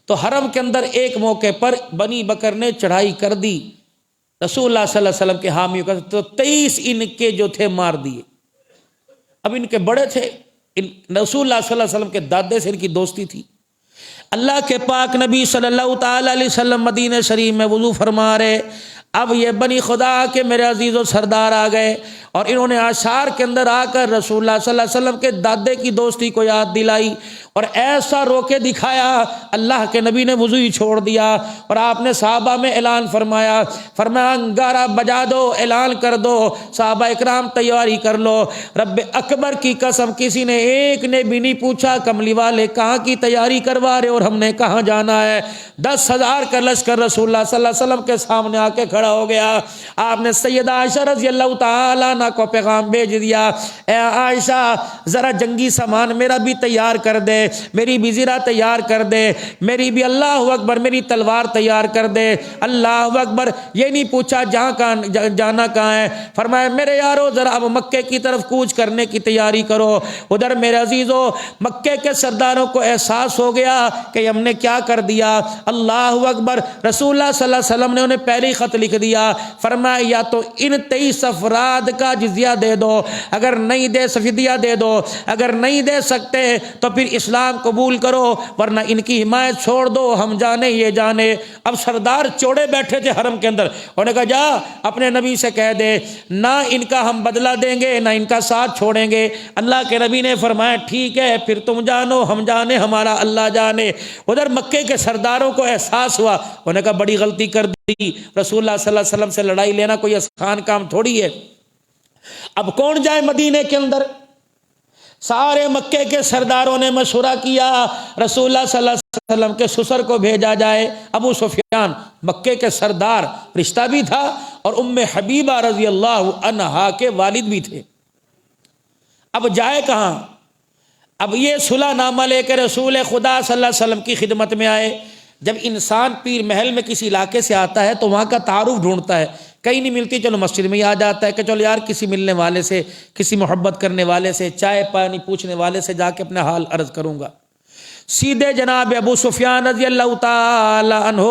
تو حرم کے اندر ایک موقع پر بنی بکر نے چڑھائی کر دی رسول اللہ صلی اللہ علیہ وسلم کے حامیوں کا، تو 23 ان کے جو تھے مار دیے۔ اب ان کے بڑے تھے، رسول اللہ صلی اللہ علیہ وسلم کے دادے سے ان کی دوستی تھی۔ اللہ کے پاک نبی صلی اللہ تعالی علیہ وسلم مدینہ شریف میں وضو فرما رہے، اب یہ بنی خدا کے میرے عزیز و سردار آ گئے اور انہوں نے آثار کے اندر آ کر رسول اللہ صلی اللہ علیہ وسلم کے دادے کی دوستی کو یاد دلائی اور ایسا رو کے دکھایا، اللہ کے نبی نے وضو ہی چھوڑ دیا اور آپ نے صحابہ میں اعلان فرمایا، انگارہ بجا دو، اعلان کر دو، صحابہ اکرام تیاری کر لو۔ رب اکبر کی قسم کسی نے ایک نے بھی نہیں پوچھا کملی والے کہاں کی تیاری کروا رہے اور ہم نے کہاں جانا ہے۔ 10,000 کا لشکر رسول اللہ صلی اللہ علیہ وسلم کے سامنے آ کے کھڑا ہو گیا۔ آپ نے سیدہ عائشہ رضی اللہ تعالیٰ عنہ کو پیغام بھیج دیا، اے عائشہ ذرا جنگی سامان میرا بھی تیار کر دے، میری بھی زرہ تیار کر دے، میری بھی اللہ اکبر میری تلوار تیار کر دے۔ اللہ اکبر، یہ نہیں پوچھا جانا کہاں ہے، فرمایا میرے یارو ذرا اب مکے کی طرف کوچ کرنے کی تیاری کرو۔ ادھر میرے عزیزو مکے کے سرداروں کو احساس ہو گیا کہ ہم نے کیا کر دیا۔ اللہ اکبر، رسول اللہ صلی اللہ علیہ وسلم نے انہیں پہلے ہی خط لکھ دیا، فرمایا یا تو ان 23 افراد کا جزیہ دے دو، اگر نہیں دے فدیہ دے دو، اگر نہیں دے سکتے تو پھر اسلام قبول کرو ورنہ ان کی حمایت چھوڑ دو، ہم جانے یہ جانے۔ اب سردار چوڑے بیٹھے تھے حرم کے اندر، انہوں نے کہا جا اپنے نبی سے کہہ دے نہ ان کا ہم بدلہ دیں گے نہ ان کا ساتھ چھوڑیں گے۔ اللہ کے نبی نے فرمایا ٹھیک ہے پھر تم جانو ہم جانے ہمارا اللہ جانے۔ ادھر مکے کے سرداروں کو احساس ہوا، انہوں نے کہا بڑی غلطی کر دی، رسول اللہ صلی اللہ علیہ وسلم سے لڑائی لینا کوئی آسان کام تھوڑی ہے۔ اب کون جائے مدینے کے اندر؟ سارے مکے کے سرداروں نے مشورہ کیا، رسول اللہ صلی اللہ علیہ وسلم کے سسر کو بھیجا جائے۔ ابو سفیان مکے کے سردار، رشتہ بھی تھا اور ام حبیبہ رضی اللہ عنہا کے والد بھی تھے۔ اب جائے کہاں؟ اب یہ صلح نامہ لے کے رسول خدا صلی اللہ علیہ وسلم کی خدمت میں آئے۔ جب انسان پیر محل میں کسی علاقے سے آتا ہے تو وہاں کا تعارف ڈھونڈتا ہے، کہیں نہیں ملتی چلو مسجد میں ہی آ جاتا ہے کہ چلو یار کسی ملنے والے سے، کسی محبت کرنے والے سے، چائے پانی پوچھنے والے سے جا کے اپنا حال عرض کروں گا۔ سیدھے جناب ابو سفیان رضی اللہ تعالی عنہ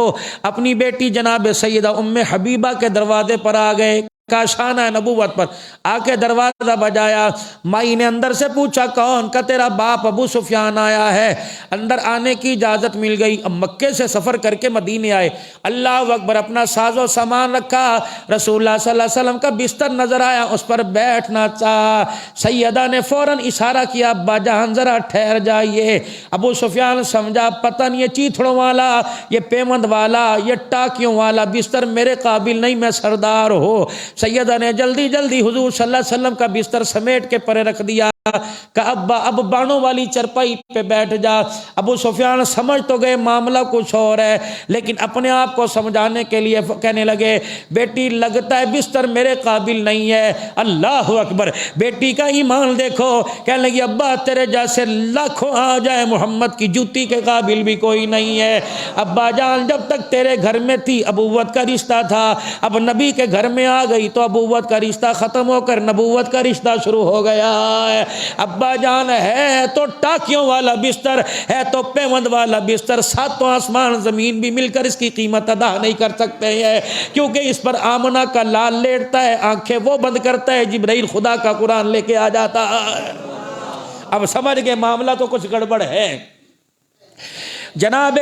اپنی بیٹی جناب سیدہ ام حبیبہ کے دروازے پر آ گئے، کاشانہ نبوت پر آ کے دروازہ بجایا۔ مائی نے اندر سے پوچھا کون؟ کا تیرا باپ ابو سفیان آیا ہے۔ اندر آنے کی اجازت مل گئی۔ اب مکے سے سفر کر کے مدینے آئے، اللہ اکبر، اپنا ساز و سامان رکھا، رسول اللہ صلی اللہ علیہ وسلم کا بستر نظر آیا، اس پر بیٹھنا چاہا۔ سیدہ نے فوراً اشارہ کیا ابا جان ذرا ٹھہر جائیے۔ ابو سفیان سمجھا پتہ نہیں یہ چیتھڑوں والا، یہ پیمند والا، یہ ٹاکیوں والا بستر میرے قابل نہیں، میں سردار ہو۔ سیدہ نے جلدی جلدی حضور صلی اللہ علیہ وسلم کا بستر سمیٹ کے پرے رکھ دیا کہ ابا اب بانوں والی چرپائی پہ بیٹھ جا۔ ابو سفیان سمجھ تو گئے معاملہ کچھ اور ہے، لیکن اپنے آپ کو سمجھانے کے لیے کہنے لگے بیٹی لگتا ہے بستر میرے قابل نہیں ہے۔ اللہ اکبر، بیٹی کا ایمان دیکھو، کہنے لگی ابا تیرے جیسے لاکھوں آ جائے محمد کی جوتی کے قابل بھی کوئی نہیں ہے۔ ابا جان جب تک تیرے گھر میں تھی ابوت کا رشتہ تھا، اب نبی کے گھر میں آ گئی تو ابوت کا رشتہ ختم ہو کر نبوت کا رشتہ شروع ہو گیا ہے۔ ابا جان ہے تو ٹاکیوں والا بستر، ہے تو پیمند والا بستر، ساتوں آسمان زمین بھی مل کر اس کی قیمت ادا نہیں کر سکتے ہیں، کیونکہ اس پر آمنہ کا لال لیٹتا ہے، آنکھیں وہ بند کرتا ہے، جبرائیل خدا کا قرآن لے کے آ جاتا ہے۔ اب سمجھ گئے معاملہ تو کچھ گڑبڑ ہے۔ جناب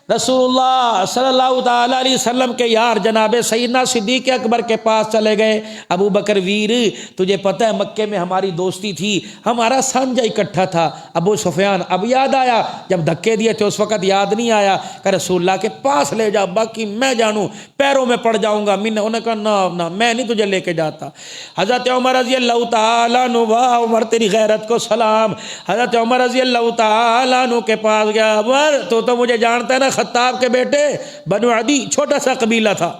رسول اللہ صلی اللہ تعالی علیہ وسلم کے یار جناب سیدنا صدیق اکبر کے پاس چلے گئے. ابو بکر ویر تجھے پتہ ہے مکے میں ہماری دوستی تھی, ہمارا سانجہ اکٹھا تھا. ابو سفیان اب یاد آیا, جب دھکے دیے تھے اس وقت یاد نہیں آیا کہ رسول اللہ کے پاس لے جا, باقی میں جانوں پیروں میں پڑ جاؤں گا. انہوں نے کہا نہ میں نہیں تجھے لے کے جاتا. حضرت عمر رضی اللہ تعالیٰ عنہ, واہ عمر تیری غیرت کو سلام. حضرت عمر رضی اللہ تعالیٰ عنہ کے پاس گیا. عمر تو مجھے جانتا ہے نا, خطاب کے بیٹے, بنو عدی چھوٹا سا قبیلہ تھا.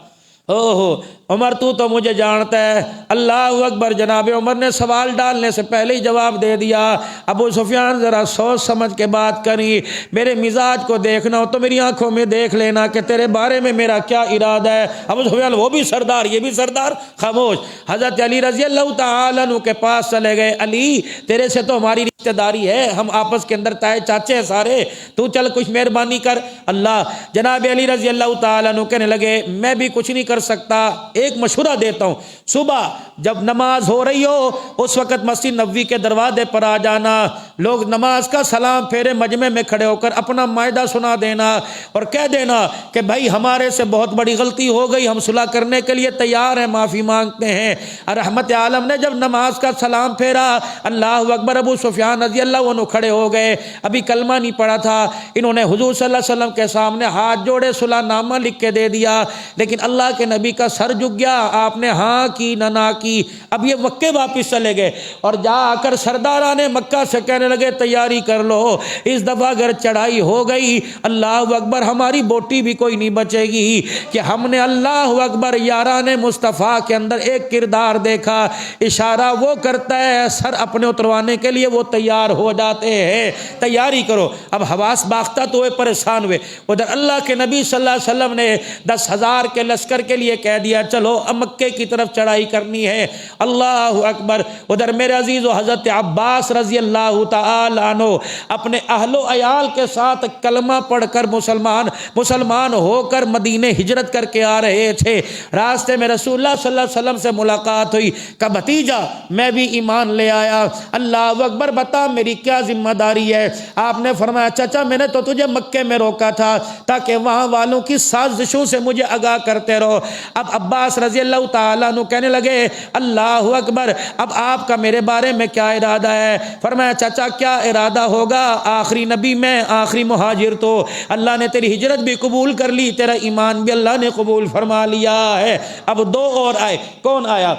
اوہو عمر تو مجھے جانتا ہے. اللہ اکبر. جناب عمر نے سوال ڈالنے سے پہلے ہی جواب دے دیا. ابو سفیان ذرا سوچ سمجھ کے بات کری, میرے مزاج کو دیکھنا ہو تو میری آنکھوں میں دیکھ لینا کہ تیرے بارے میں میرا کیا ارادہ ہے. ابو سفیان وہ بھی سردار یہ بھی سردار, خاموش. حضرت علی رضی اللہ تعالیٰ عنہ کے پاس چلے گئے. علی تیرے سے تو ہماری رشتہ داری ہے, ہم آپس کے اندر تائے چاچے ہیں سارے, تو چل کچھ مہربانی کر. اللہ. جناب علی رضی اللہ تعالیٰ عنہ کہنے لگے میں بھی کچھ نہیں کر سکتا, ایک مشورہ دیتا ہوں. صبح جب نماز ہو رہی ہو اس وقت مسجد نبوی کے دروازے پر آ جانا, لوگ نماز کا سلام پھیرے مجمع میں کھڑے ہو کر اپنا معاہدہ سنا دینا اور کہہ دینا کہ بھائی ہمارے سے بہت بڑی غلطی ہو گئی, ہم صلح کرنے کے لیے تیار ہیں, معافی مانگتے ہیں. رحمت عالم نے جب نماز کا سلام پھیرا, اللہ اکبر, ابو سفیان رضی اللہ عنہ کھڑے ہو گئے. ابھی کلمہ نہیں پڑا تھا, انہوں نے حضور صلی اللہ علیہ وسلم کے سامنے ہاتھ جوڑے صلح نامہ لکھ کے دے دیا, لیکن اللہ کے نبی کا سر جھک گیا. آپ نے ہاں کی نہ کی. اب یہ مکے واپس چلے گئے اور جا کر سرداران مکہ سے کہنے لگے تیاری کر لو, اس دفعہ اگر چڑھائی ہو گئی اللہ اکبر ہماری بوٹی بھی کوئی نہیں بچے گی. کہ ہم نے اللہ اکبر یاران مصطفیٰ کے اندر ایک کردار دیکھا, اشارہ وہ کرتا ہے سر اپنے اتروانے کے لیے وہ تیار ہو جاتے ہیں, تیاری کرو. اب حواس باختہ تو ہوئے, پریشان ہوئے. ادھر اللہ کے نبی صلی اللہ علیہ وسلم نے 10,000 کے لشکر کے لیے کہہ دیا چلو اب مکے کی طرف چڑھائی کرنی ہے. اللہ اکبر. ادھر میرے عزیز و حضرت عباس رضی اللہ تعالی عنہ اپنے اہل و عیال کے ساتھ کلمہ پڑھ کر مسلمان ہو کر مدینے ہجرت کر کے آ رہے تھے. راستے میں رسول اللہ صلی اللہ علیہ وسلم سے ملاقات ہوئی. کہ بھتیجا میں بھی ایمان لے آیا. اللہ اکبر, بتا میری کیا ذمہ داری ہے. آپ نے فرمایا چچا میں نے تو تجھے مکے میں روکا تھا تاکہ وہاں والوں کی سازشوں سے مجھے آگاہ کرتے رہو. اب عباس رضی اللہ تعالیٰ عنہ کہنے لگے اللہ اکبر, اب آپ کا میرے بارے میں کیا ارادہ ہے. فرمایا چچا کیا ارادہ ہوگا, آخری نبی میں, آخری مہاجر تو اللہ نے تیری ہجرت بھی قبول کر لی, تیرا ایمان بھی اللہ نے قبول فرما لیا ہے. اب دو اور آئے. کون آیا؟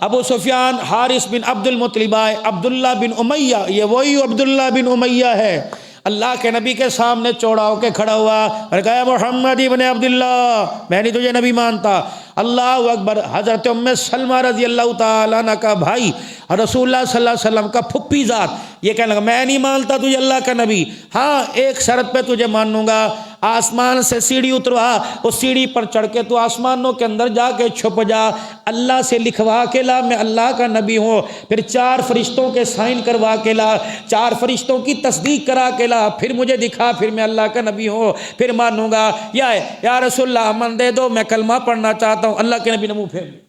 ابو سفیان, حارث بن عبد المطلب آئے, عبداللہ بن امیہ, یہ وہی عبداللہ بن امیہ ہے. اللہ کے نبی کے سامنے چوڑا ہو کے کھڑا ہوا اور کہا محمد ابن عبداللہ میں نہیں تجھے نبی مانتا. اللہ اکبر. حضرت ام سلمہ رضی اللہ تعالیٰ عنہ کا بھائی رسول اللہ صلی اللہ علیہ وسلم کا پھپھی ذات یہ کہنے لگا میں نہیں مانتا تجھے اللہ کا نبی, ہاں ایک شرط پہ تجھے مانوں گا, آسمان سے سیڑھی اتروا, اس سیڑھی پر چڑھ کے تو آسمانوں کے اندر جا کے چھپ جا, اللہ سے لکھوا کے لا میں اللہ کا نبی ہوں, پھر 4 فرشتوں کے سائن کروا کے لا, 4 فرشتوں کی تصدیق کرا کے لا, پھر مجھے دکھا, پھر میں اللہ کا نبی ہوں, پھر مانوں گا. یا رسول اللہ امن دے دو, میں کلمہ پڑھنا چاہتا ہوں. اللہ کے نبی نے منہ پھیر لیا.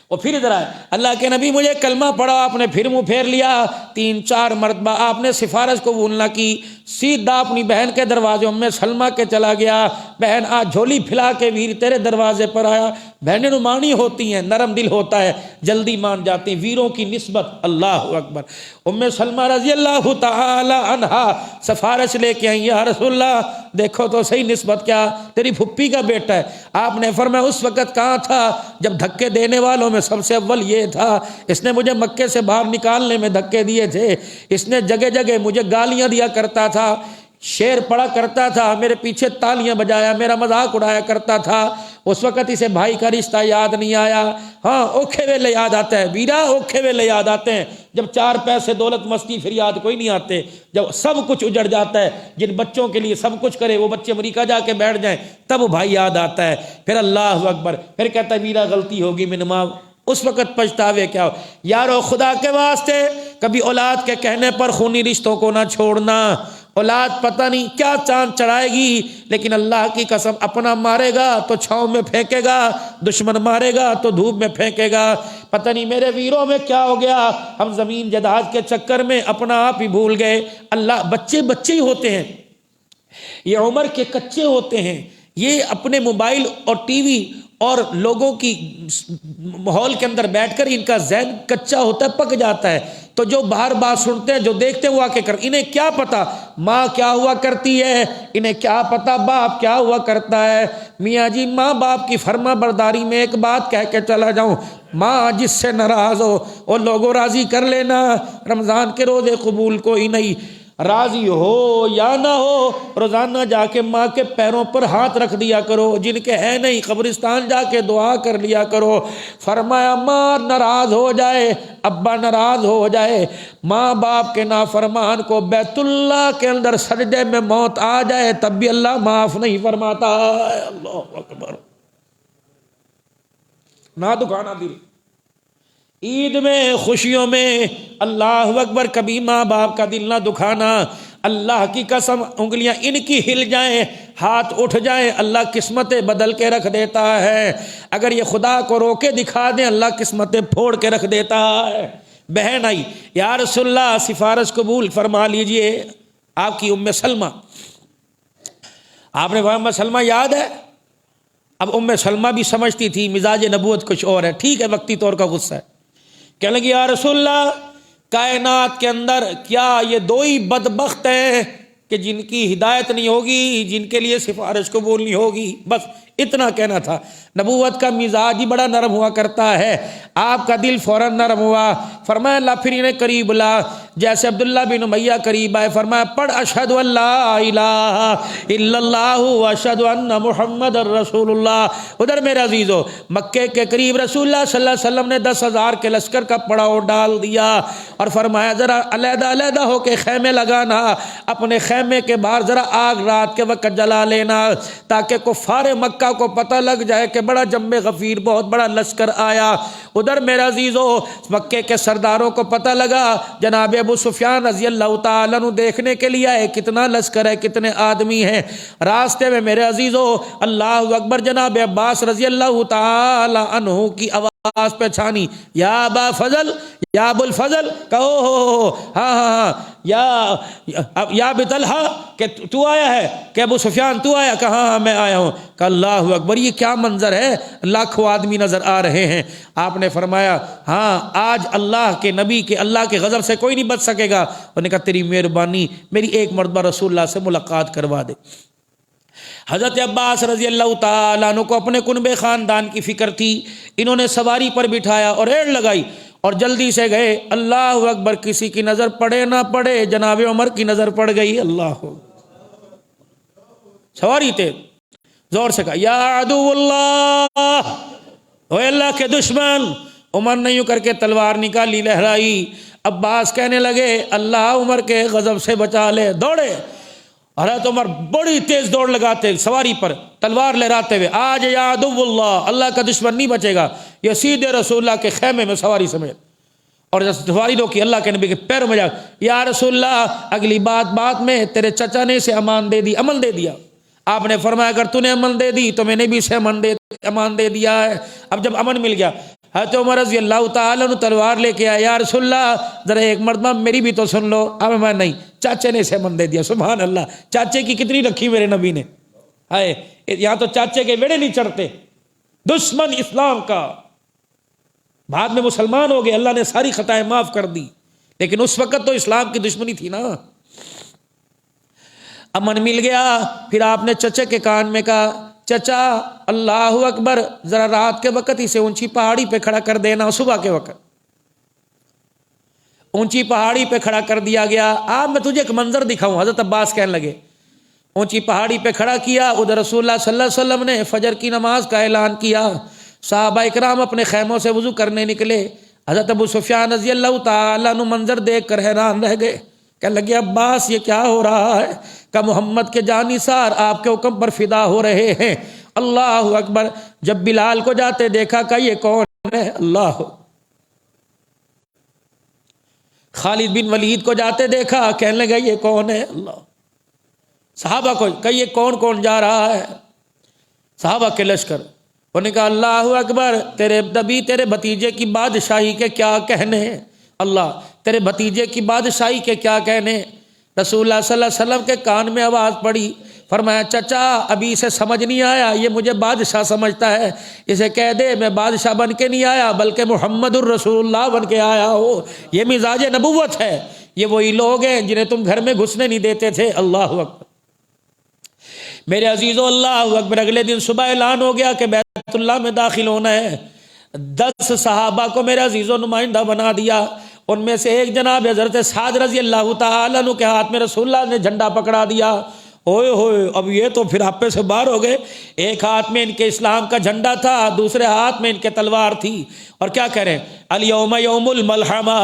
اور پھر ادھر آئے, اللہ کے نبی مجھے کلمہ پڑھا, آپ نے پھر منہ پھیر لیا. 3-4 مرتبہ آپ نے سفارش قبول نہ کی, سیدھا اپنی بہن کے دروازے ام سلمہ کے چلا گیا. بہن آج جھولی پھیلا کے ویر تیرے دروازے پر آیا. بہنیں نمانی ہوتی ہیں, نرم دل ہوتا ہے, جلدی مان جاتی ہیں, ویروں کی نسبت. اللہ اکبر. ام سلمہ رضی اللہ تعالی عنہا سفارش لے کے آئی, یا رسول اللہ دیکھو تو صحیح نسبت کیا, تیری پھپھی کا بیٹا ہے. آپ نے فرمایا اس وقت کہاں تھا جب دھکے دینے والوں میں سب سے اول یہ تھا, اس نے مجھے مکے سے باہر نکالنے میں دھکے دیے تھے, اس نے جگہ جگہ مجھے گالیاں دیا کرتا تھا, شعر پڑھا کرتا تھا, میرے پیچھے تالیاں بجایا, میرا مذاق اڑایا کرتا تھا. اس وقت اسے بھائی کا رشتہ یاد نہیں آیا. ہاں اوکھے ویلے یاد آتا ہے ویرا, اوکھے ویلے یاد آتے ہیں جب 4 پیسے دولت مستی پھر یاد کوئی نہیں آتے. جب سب کچھ اجڑ جاتا ہے, جن بچوں کے لیے سب کچھ کرے وہ بچے امریکہ جا کے بیٹھ جائیں, تب بھائی یاد آتا ہے. پھر اللہ اکبر, پھر کہتا ہے ویرا غلطی ہوگی میں نماز. اس وقت پچھتاوے کیا ہو. یارو خدا کے واسطے کبھی اولاد کے کہنے پر خونی رشتوں کو نہ چھوڑنا. اولاد پتہ نہیں کیا چاند چڑھائے گی, لیکن اللہ کی قسم اپنا مارے گا تو چھاؤں میں پھینکے گا, دشمن مارے گا تو دھوپ میں پھینکے گا. پتہ نہیں میرے ویروں میں کیا ہو گیا, ہم زمین جائیداد کے چکر میں اپنا آپ ہی بھول گئے. اللہ بچے ہی ہوتے ہیں, یہ عمر کے کچے ہوتے ہیں، یہ اپنے موبائل اور ٹی وی اور لوگوں کی ماحول کے اندر بیٹھ کر ان کا ذہن کچا ہوتا ہے، پک جاتا ہے، تو جو باہر بات سنتے ہیں، جو دیکھتے ہیں وہ آ کے انہیں کیا پتا ماں کیا ہوا کرتی ہے، انہیں کیا پتا باپ کیا ہوا کرتا ہے۔ میاں جی ماں باپ کی فرما برداری میں ایک بات کہہ کے چلا جاؤں، ماں جس سے ناراض ہو وہ لوگوں راضی کر لینا، رمضان کے روزے قبول کوئی نہیں، راضی ہو یا نہ ہو روزانہ جا کے ماں کے پیروں پر ہاتھ رکھ دیا کرو، جن کے ہے نہیں قبرستان جا کے دعا کر لیا کرو۔ فرمایا ماں ناراض ہو جائے، ابا ناراض ہو جائے، ماں باپ کے نافرمان کو بیت اللہ کے اندر سجدے میں موت آ جائے تب بھی اللہ معاف نہیں فرماتا۔ اللہ اکبر، نہ دکھانا دل، عید میں خوشیوں میں اللہ اکبر، کبھی ماں باپ کا دل نہ دکھانا۔ اللہ کی قسم انگلیاں ان کی ہل جائیں، ہاتھ اٹھ جائیں، اللہ قسمتیں بدل کے رکھ دیتا ہے۔ اگر یہ خدا کو رو کے دکھا دیں اللہ قسمتیں پھوڑ کے رکھ دیتا ہے۔ بہن آئی، یا رسول اللہ سفارش قبول فرما لیجئے، آپ کی ام سلمہ، آپ نے ام سلمہ یاد ہے؟ اب ام سلمہ بھی سمجھتی تھی مزاج نبوت کچھ اور ہے، ٹھیک ہے وقتی طور کا غصہ ہے، کہنے لگی یا رسول اللہ کائنات کے اندر کیا یہ دو ہی بدبخت ہیں کہ جن کی ہدایت نہیں ہوگی، جن کے لیے سفارش قبول نہیں ہوگی؟ بس اتنا کہنا تھا۔ نبوت کا مزاج ہی بڑا نرم ہوا کرتا ہے، آپ کا دل فوراً نرم ہوا۔ فرمایا اللہ پھر انہیں قریب لا، جیسے عبداللہ بن امیہ قریب آئے، فرمایا پڑھ اشہد ان لا الہ الا اللہ واشہد ان محمد رسول اللہ۔ ادھر میرے عزیزو، مکے کے قریب رسول اللہ صلی اللہ علیہ وسلم نے 10,000 کے لشکر کا پڑاؤ ڈال دیا اور فرمایا ذرا علیحدہ علیحدہ ہو کے خیمے لگانا، اپنے خیمے کے باہر ذرا آگ رات کے وقت جلا لینا تاکہ کفار مکہ کو پتہ لگ جائے کہ بڑا جنب غفیر بہت بڑا لشکر آیا۔ ادھر میرا عزیزو مکے کے سرداروں کو پتہ لگا جناب ابو سفیان رضی اللہ تعالیٰ عنہ دیکھنے کے لیے آئے، کتنا لشکر ہے، کتنے آدمی ہیں۔ راستے میں میرے عزیزو اللہ اکبر جناب عباس رضی اللہ تعالیٰ عنہ کی آواز پہچانی، یا ابا فضل، یا ابو الفضل، کہو ہو ہاں ہاں ہاں، یا ابی طلحہ کہ تو آیا ہے، کہ ابو سفیان تو آیا، کہا ہاں میں آیا ہوں۔ کہ اللہ اکبر، یہ کیا منظر ہے، لاکھوں آدمی نظر آ رہے ہیں۔ آپ نے فرمایا ہاں آج اللہ کے نبی کے اللہ کے غضب سے کوئی نہیں بچ سکے گا۔ انہوں نے کہا تیری مہربانی میری ایک مرتبہ رسول اللہ سے ملاقات کروا دے۔ حضرت عباس رضی اللہ تعالیٰ عنہ کو اپنے کنبے خاندان کی فکر تھی، انہوں نے سواری پر بٹھایا اور ایڑ لگائی اور جلدی سے گئے۔ اللہ اکبر، کسی کی نظر پڑے نہ پڑے جناب عمر کی نظر پڑ گئی۔ اللہ سواری تیز، زور سے کہا یا عدو اللہ، اے اللہ کے دشمن۔ عمر نے یوں کر کے تلوار نکالی، لہرائی۔ عباس کہنے لگے اللہ عمر کے غضب سے بچا لے۔ دوڑے، حضرت عمر بڑی تیز دوڑ لگاتے سواری پر تلوار لہراتے ہوئے، آج یا عدو اللہ، اللہ کا دشمن نہیں بچے گا۔ یہ سیدھے رسول اللہ کے خیمے میں سواری سمیت، اور جب سواری دو کی اللہ کے نبی کے پیروں میں جا، یا رسول اللہ اگلی بات میں تیرے چچا نے اسے امان دے دی، امن دے دیا۔ آپ نے فرمایا اگر تو نے امن دے دی تو میں نے بھی اسے امان دے دیا ہے۔ اب جب امن مل گیا، حضرت عمر رضی اللہ تعالیٰ عنہ تلوار لے کے آیا، یا رسول اللہ ذرا ایک مرتبہ میری بھی تو سن لو۔ اب میں نہیں، چاچے نے اسے امن دے دیا۔ سبحان اللہ، چاچے کی کتنی رکھی میرے نبی نے۔ ہائے، یہاں تو چاچے کے ویڑے نہیں چڑھتے۔ دشمن اسلام کا، بعد میں مسلمان ہو گئے، اللہ نے ساری خطائیں معاف کر دی، لیکن اس وقت تو اسلام کی دشمنی تھی نا۔ امن مل گیا، پھر آپ نے چچے کے کان میں کہا چچا اللہ اکبر، ذرا رات کے وقت اسے اونچی پہاڑی پہ کھڑا کر دینا۔ صبح کے وقت اونچی پہاڑی پہ کھڑا کر دیا گیا۔ آپ میں تجھے ایک منظر دکھاؤں، حضرت عباس کہنے لگے۔ اونچی پہاڑی پہ کھڑا کیا، ادھر رسول اللہ صلی اللہ علیہ وسلم نے فجر کی نماز کا اعلان کیا۔ صحابہ اکرام اپنے خیموں سے وضو کرنے نکلے۔ حضرت ابو سفیان رضی اللہ تعالیٰ عنہ منظر دیکھ کر حیران رہ گئے، کہنے لگے عباس یہ کیا ہو رہا ہے؟ کہ محمد کے جانثار آپ کے حکم پر فدا ہو رہے ہیں۔ اللہ اکبر، جب بلال کو جاتے دیکھا کہ یہ کون ہے، اللہ، خالد بن ولید کو جاتے دیکھا، کہنے لگا یہ کون ہے، اللہ، صحابہ کو کہ یہ کون جا رہا ہے، صحابہ کے لشکر، انہوں نے کہا اللہ اکبر، تیرے نبی تیرے بھتیجے کی بادشاہی کے کیا کہنے، اللہ تیرے بھتیجے کی بادشاہی کے کیا کہنے۔ رسول اللہ صلی اللہ علیہ وسلم کے کان میں آواز پڑی، فرمایا چچا ابھی اسے سمجھ نہیں آیا، یہ مجھے بادشاہ سمجھتا ہے، اسے کہہ دے میں بادشاہ بن کے نہیں آیا بلکہ محمد الرسول اللہ بن کے آیا ہوں۔ یہ مزاج نبوت ہے، یہ وہی لوگ ہیں جنہیں تم گھر میں گھسنے نہیں دیتے تھے۔ اللہ اکبر میرے عزیزو، اللہ اکبر۔ اگلے دن صبح اعلان ہو گیا کہ بیت اللہ میں داخل ہونا ہے۔ 10 صحابہ کو میرے عزیزو نمائندہ بنا دیا، ان میں سے ایک جناب حضرت سعد رضی اللہ تعالیٰ عنہ کے ہاتھ میں رسول اللہ نے جھنڈا پکڑا دیا۔ اوئے ہوئے، اب یہ تو پھر آپے سے باہر ہو گئے۔ ایک ہاتھ میں ان کے اسلام کا جھنڈا تھا، دوسرے ہاتھ میں ان کے تلوار تھی، اور کیا کہہ رہے ہیں؟ الیوم یوم الملحمہ،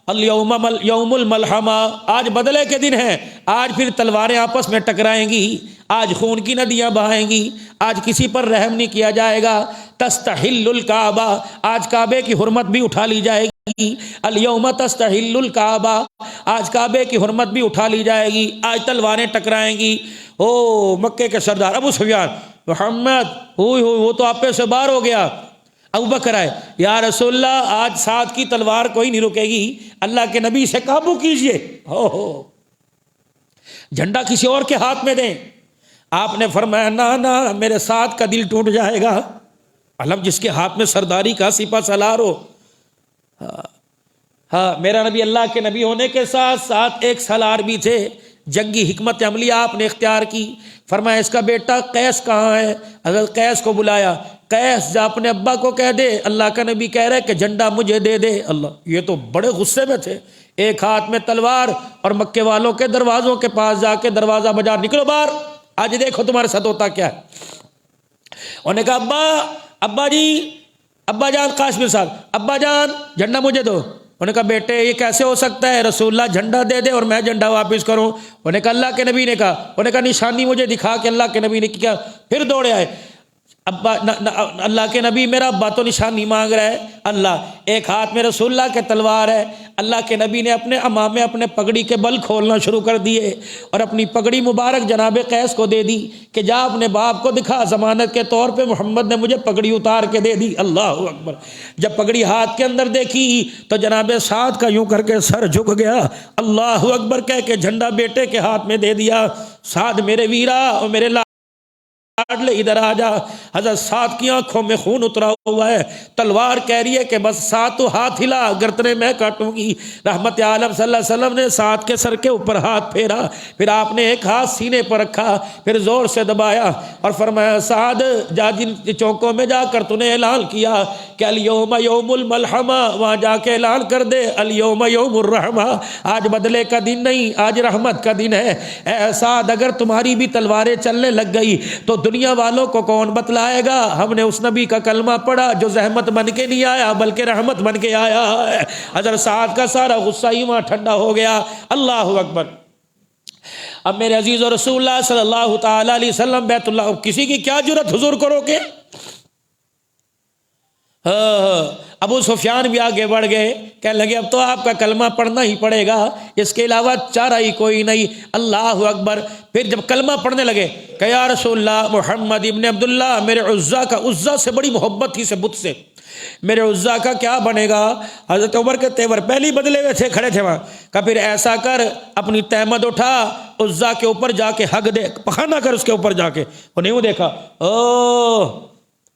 الیوم یوم الملحمہ، آج بدلے کے دن ہیں، آج پھر تلواریں آپس میں ٹکرائیں گی، آج خون کی ندیاں بہائیں گی، آج کسی پر رحم نہیں کیا جائے گا۔ تستحل الکعبہ، آج کعبے کی حرمت بھی اٹھا لی جائے گی۔ الیوم تستحل الکعبہ، آج کعبے کی حرمت بھی اٹھا لی جائے گی، آج تلواریں ٹکرائیں گی۔ او مکے کے سردار ابو سفیان، محمد ہوئی ہوئی، وہ تو آپے سے باہر ہو گیا۔ ابو بکر آئے، یا رسول اللہ آج سعد کی تلوار کوئی نہیں رکے گی، اللہ کے نبی سے قابو کیجئے۔ ہو جھنڈا کسی اور کے ہاتھ میں دیں۔ آپ نے فرمایا نہ میرے سعد کا دل ٹوٹ جائے گا، علم جس کے ہاتھ میں سرداری کا سپہ سالار ہو۔ ہاں میرا نبی اللہ کے نبی ہونے کے ساتھ ساتھ ایک سالار بھی تھے، جنگی حکمت عملی آپ نے اختیار کی۔ فرمایا اس کا بیٹا قیس کہاں ہے؟ حضرت قیس کو بلایا، قیس جا اپنے ابا کو کہہ دے اللہ کا نبی کہہ رہے کہ جھنڈا مجھے دے دے۔ اللہ، یہ تو بڑے غصے میں تھے، ایک ہاتھ میں تلوار، اور مکے والوں کے دروازوں کے پاس جا کے دروازہ بجا، نکلو باہر، آج دیکھو تمہارے ساتھ ہوتا کیا ہے۔ انہوں نے کہا ابا جی، ابا جان، قاسم صاحب، ابا جان جھنڈا مجھے دو۔ انہوں نے کہا بیٹے یہ کیسے ہو سکتا ہے، رسول اللہ جھنڈا دے دے اور میں جھنڈا واپس کروں۔ انہوں نے کہا اللہ کے نبی نے کہا، انہوں نے کہا نشانی مجھے دکھا کہ اللہ کے نبی نے کیا۔ پھر دوڑے آئے، ابا اللہ کے نبی میرا ابا تو نشانی مانگ رہا ہے، اللہ ایک ہاتھ میں رسول اللہ کے تلوار ہے۔ اللہ کے نبی نے اپنے امامے اپنے پگڑی کے بل کھولنا شروع کر دیے اور اپنی پگڑی مبارک جناب قیس کو دے دی کہ جا اپنے باپ کو دکھا، ضمانت کے طور پہ محمد نے مجھے پگڑی اتار کے دے دی۔ اللہ اکبر۔ جب پگڑی ہاتھ کے اندر دیکھی تو جناب سعد کا یوں کر کے سر جھک گیا، اللہ اکبر کہہ کے جھنڈا بیٹے کے ہاتھ میں دے دیا۔ سعد میرے ویرا اور میرے لے ادھر آ جا۔ حضرت سعد کی آنکھوں میں خون اترا ہوا ہے، تلوار کہہ رہی ہے کہ بس سعد تو ہاتھ ہلا، گردنے میں کاٹوں گی۔ رحمت عالم صلی اللہ علیہ وسلم نے سعد کے سر کے اوپر ہاتھ پھیرا، پھر آپ نے ایک ہاتھ سینے پر رکھا، پھر زور سے دبایا اور فرمایا سعد جا جن چوکوں میں جا کر تو نے اعلان کیا کہ الیوم یوم الملحمہ، وہاں جا کے اعلان کر دے الیوم یوم الرحمہ، آج بدلے کا دن نہیں، آج رحمت کا دن ہے۔ اے سعد اگر تمہاری بھی تلواریں چلنے لگ گئی تو دنیا والوں کو کون بتلائے گا ہم نے اس نبی کا کلمہ پڑھا جو زحمت بن کے نہیں آیا بلکہ رحمت بن کے آیا ہے۔ حضرت سعد کا سارا غصہ ہی وہاں ٹھنڈا ہو گیا۔ اللہ اکبر۔ اب میرے عزیز و رسول اللہ صلی اللہ تعالی علیہ وسلم بیت اللہ، کسی کی کیا جرت حضور کرو کہ ابو سفیان بھی آگے بڑھ گئے، کہنے لگے اب تو آپ کا کلمہ پڑھنا ہی پڑے گا، اس کے علاوہ چارہ ہی کوئی نہیں۔ اللہ اکبر۔ پھر جب کلمہ پڑھنے لگے کہ یا رسول اللہ محمد ابن عبداللہ، میرے عزا کا، عزا سے بڑی محبت تھی سے بت سے، میرے عزا کا کیا بنے گا؟ حضرت عمر کے تیور پہلی بدلے ہوئے تھے، کھڑے تھے وہاں، کہ پھر ایسا کر اپنی تہمد اٹھا، عزا کے اوپر جا کے حق دے، پخانا کر اس کے اوپر جا کے۔ انہیں وہ دیکھا، او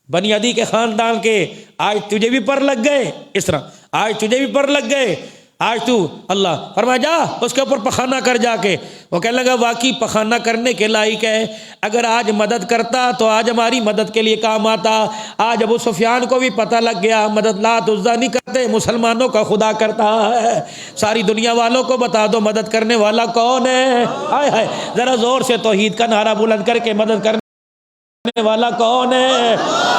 بنی عدی کے خاندان کے، آج تجھے بھی پر لگ گئے، اس طرح آج تجھے بھی پر لگ گئے، آج تو اللہ فرمایا جا اس کے اوپر پخانا کر جا کے۔ وہ کہنے لگا واقعی پخانا کرنے کے لائق ہے، اگر آج مدد کرتا تو آج ہماری مدد کے لیے کام آتا۔ آج ابو سفیان کو بھی پتہ لگ گیا مدد لات عزا نہیں کرتے، مسلمانوں کا خدا کرتا ہے۔ ساری دنیا والوں کو بتا دو مدد کرنے والا کون ہے۔ ہائے ہائے، ذرا زور سے توحید کا نعرہ بلند کر کے مدد کرنے والا کون ہے؟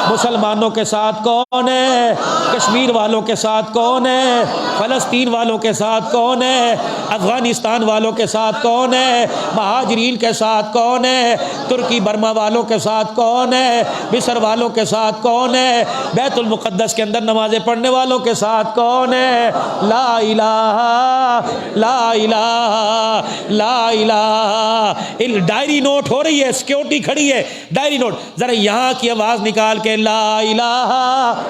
مسلمانوں کے ساتھ کون ہے؟ کشمیر والوں کے ساتھ کون ہے؟ فلسطین والوں کے ساتھ کون ہے؟ افغانستان والوں کے ساتھ کون ہے؟ مہاجرین کے ساتھ کون ہے؟ ترکی برما والوں کے ساتھ کون ہے؟ مصر والوں کے ساتھ کون ہے؟ بیت المقدس کے اندر نمازیں پڑھنے والوں کے ساتھ کون ہے؟ لا الہ لا الہ لا الہ۔ ڈائری نوٹ ہو رہی ہے، سیکیورٹی کھڑی ہے، ڈائری نوٹ چھوڑ، ذرا یہاں کی آواز نکال کے لا الہ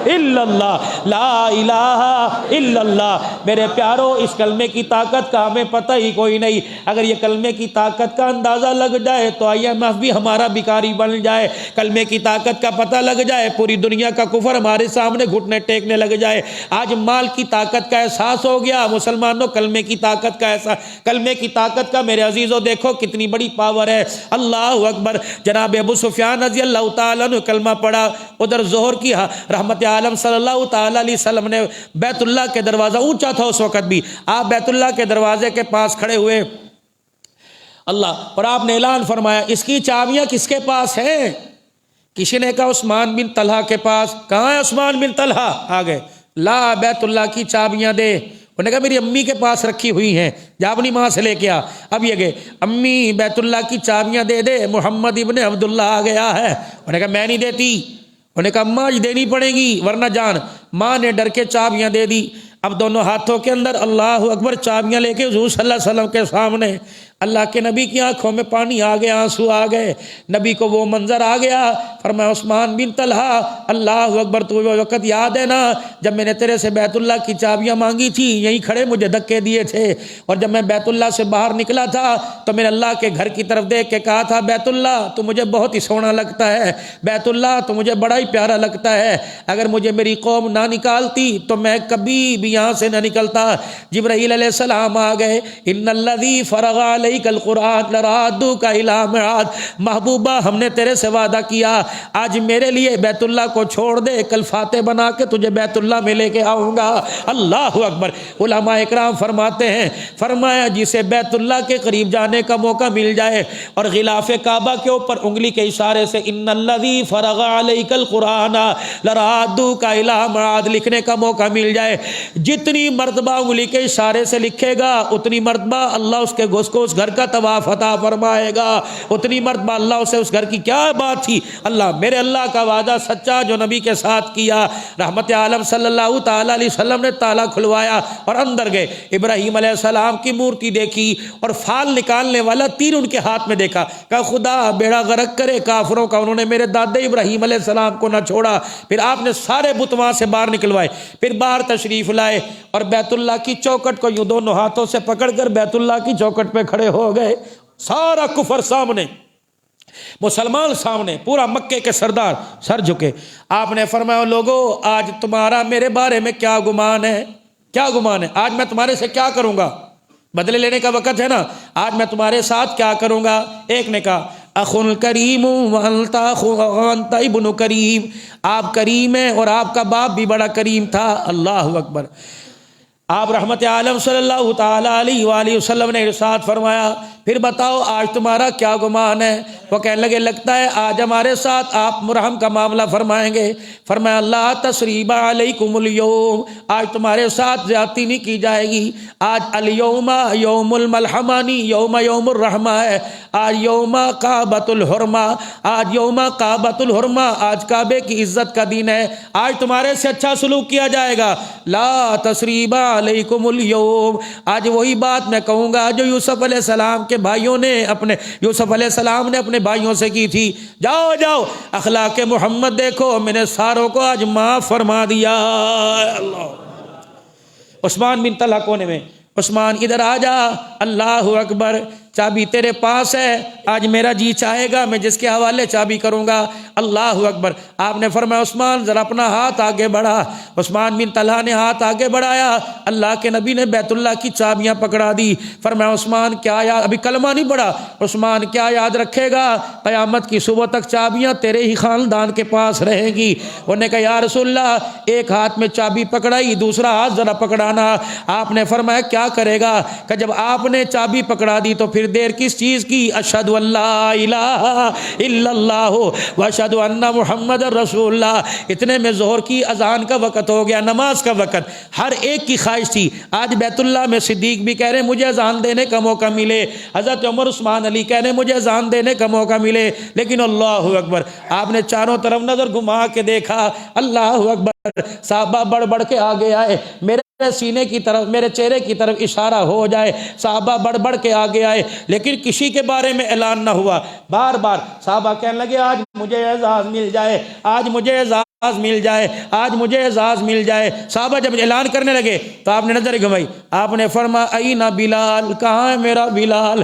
الا اللہ، لا الہ الا اللہ۔ میرے پیارو، اس کلمے کی طاقت کا ہمیں پتہ ہی کوئی نہیں۔ اگر یہ کلمے کی طاقت کا اندازہ لگ جائے تو IMF بھی ہمارا بھکاری بن جائے۔ کلمے کی طاقت کا پتہ لگ جائے، پوری دنیا کا کفر ہمارے سامنے گھٹنے ٹیکنے لگ جائے۔ آج مال کی طاقت کا احساس ہو گیا مسلمانوں، کلمے کی طاقت کا احساس، کلمے کی طاقت کا میرے عزیزوں دیکھو کتنی بڑی پاور ہے۔ اللہ اکبر۔ جناب ابو سفیان رضی اللہ تعالیٰ نے کلمہ پڑھا، ادھر ظہر کی رحمت عالم صلی اللہ تعالیٰ علیہ وسلم نے بیت اللہ کے دروازہ اونچا تھا اس وقت بھی، آپ بیت اللہ کے دروازے کے پاس کھڑے ہوئے اللہ، اور آپ نے اعلان فرمایا اس کی چابیاں کس کے پاس ہیں؟ کسی نے کہا عثمان بن طلحہ کے پاس۔ کہاں ہے عثمان بن طلحہ؟ آ گئے، لا بیت اللہ کی چابیاں دے۔ انہوں نے کہا میری امی کے پاس رکھی ہوئی ہیں، جا اپنی ماں سے لے کے آ۔ اب یہ گئے، امی بیت اللہ کی چابیاں دے دے، محمد ابن عبداللہ آ گیا ہے۔ انہوں نے کہا میں نہیں دیتی۔ انہوں نے کہا اماں یہ دینی پڑے گی ورنہ جان۔ ماں نے ڈر کے چابیاں دے دی۔ اب دونوں ہاتھوں کے اندر اللہ اکبر چابیاں لے کے حضور صلی اللہ علیہ وسلم کے سامنے، اللہ کے نبی کی آنکھوں میں پانی آ گیا، آنسو آ گئے، نبی کو وہ منظر آ گیا۔ فرمایا عثمان بن طلحہ اللہ اکبر، تو وہ وقت یاد ہے نا جب میں نے تیرے سے بیت اللہ کی چابیاں مانگی تھی، یہیں کھڑے مجھے دھکے دیے تھے، اور جب میں بیت اللہ سے باہر نکلا تھا تو میں نے اللہ کے گھر کی طرف دیکھ کے کہا تھا بیت اللہ تو مجھے بہت ہی سونا لگتا ہے، بیت اللہ تو مجھے بڑا ہی پیارا لگتا ہے، اگر مجھے میری قوم نہ نکالتی تو میں کبھی بھی یہاں سے نہ نکلتا۔ جبرائیل علیہ السلام آ گئے، ان الذی فرغ علیک القرآن لرادوک الی معاد، محبوبہ ہم نے تیرے سے وعدہ کیا آج میرے لیے بیت اللہ کو چھوڑ دے، کل فاتح بنا کے تجھے بیت اللہ میں لے کے آؤں گا۔ اللہ اکبر۔ علماء اکرام فرماتے ہیں، فرمایا جسے بیت اللہ کے قریب جانے کا موقع مل جائے اور غلاف کعبہ کے اوپر انگلی کے اشارے سے ان الذی فرغ علیک القرآن لرادوک الی معاد لکھنے کا موقع مل جائے، جتنی مرتبہ انگلی کے اشارے سے لکھے گا اتنی مرتبہ اللہ اس کے گھس کو اس گھر کا طواف عطا فرمائے گا، اتنی مرتبہ اللہ اسے اس گھر کی کیا بات تھی، اللہ میرے اللہ کا وعدہ سچا جو نبی کے ساتھ کیا۔ رحمت عالم صلی اللہ تعالیٰ علیہ وسلم نے تالا کھلوایا اور اندر گئے، ابراہیم علیہ السلام کی مورتی دیکھی اور فال نکالنے والا تیر ان کے ہاتھ میں دیکھا، کہا خدا بیڑا غرق کرے کافروں کا، انہوں نے میرے دادے ابراہیم علیہ السلام کو نہ چھوڑا۔ پھر آپ نے سارے بت وہاں سے باہر نکلوائے، پھر باہر تشریف لائے اور بیت اللہ کی چوکٹ کو یوں دونوں ہاتھوں سے پکڑ کر بیت اللہ کی چوکٹ پہ کھڑے ہو گئے، سارا کفر سامنے، مسلمان سامنے، پورا مکے کے سردار سر جھکے۔ آپ نے فرمایا لوگو آج تمہارا میرے بارے میں کیا گمان ہے؟ کیا گمان ہے؟ آج میں تمہارے سے کیا کروں گا؟ بدلے لینے کا وقت ہے نا، آج میں تمہارے ساتھ کیا کروں گا؟ ایک نے کہا اخن کریم وانت ابن کریم، آپ کریم ہیں اور آپ کا باپ بھی بڑا کریم تھا۔ اللہ اکبر۔ آپ رحمت عالم صلی اللہ تعالیٰ علیہ وآلہ وسلم نے ارشاد فرمایا پھر بتاؤ آج تمہارا کیا گمان ہے؟ وہ کہنے لگے لگتا ہے آج ہمارے ساتھ آپ مرحم کا معاملہ فرمائیں گے۔ فرمایا لا تثریب علیکم اليوم، آج تمہارے ساتھ زیادتی نہیں کی جائے گی، آج الیوم یوم الملحمانی، یوم الرحمہ ہے، آج یوم کعبۃ الحرمہ، آج یوم کعبۃ الحرمہ، آج کعبے کی عزت کا دن ہے، آج تمہارے سے اچھا سلوک کیا جائے گا۔ لا تثریب علیکم اليوم، آج وہی بات میں کہوں گا جو یوسف علیہ السلام کے بھائیوں نے یوسف علیہ السلام نے اپنے بھائیوں سے کی تھی، جاؤ جاؤ اخلاق محمد دیکھو، میں نے ساروں کو آج معاف فرما دیا۔ اللہ۔ عثمان بن طلحہ کونے میں، عثمان ادھر آ جا، اللہ اکبر، چابی تیرے پاس ہے، آج میرا جی چاہے گا میں جس کے حوالے چابی کروں گا۔ اللہ اکبر۔ آپ نے فرمایا عثمان ذرا اپنا ہاتھ آگے بڑھا۔ عثمان بن طلحہ نے ہاتھ آگے بڑھایا، اللہ کے نبی نے بیت اللہ کی چابیاں پکڑا دی۔ فرمایا عثمان کیا یاد، ابھی کلمہ نہیں پڑھا، عثمان کیا یاد رکھے گا؟ قیامت کی صبح تک چابیاں تیرے ہی خاندان کے پاس رہیں گی۔ انہوں نے کہا یا رسول اللہ، ایک ہاتھ میں چابی پکڑائی، دوسرا ہاتھ ذرا پکڑانا۔ آپ نے فرمایا کیا کرے گا؟ کہ جب آپ نے چابی پکڑا دی تو پھر دیر کس چیز کی؟ اشہد ان لا الہ الا اللہ واشہد ان محمد رسول اللہ۔ اتنے میں ظہر کی اذان کا وقت ہو گیا، نماز کا وقت۔ ہر ایک کی خواہش تھی آج بیت اللہ میں صدیق بھی کہہ رہے مجھے اذان دینے کا موقع ملے، حضرت عمر عثمان علی کہہ رہے مجھے اذان دینے کا موقع ملے، لیکن اللہ اکبر، آپ نے چاروں طرف نظر گھما کے دیکھا، اللہ اکبر، صحابہ بڑھ بڑھ کے آگے آئے، میرے سینے کی طرف میرے چہرے کی طرف اشارہ ہو جائے. صحابہ بڑھ بڑھ کے آگے آئے لیکن کسی کے بارے میں اعلان نہ ہوا. بار بار صحابہ کہنے لگے آج مجھے اعزاز مل جائے, آج مجھے اعزاز مل جائے, آج مجھے اعزاز مل جائے. صحابہ جب اعلان کرنے لگے تو آپ نے نظر گھمائی, آپ نے فرمایا اینا بلال, کہاں ہے میرا بلال؟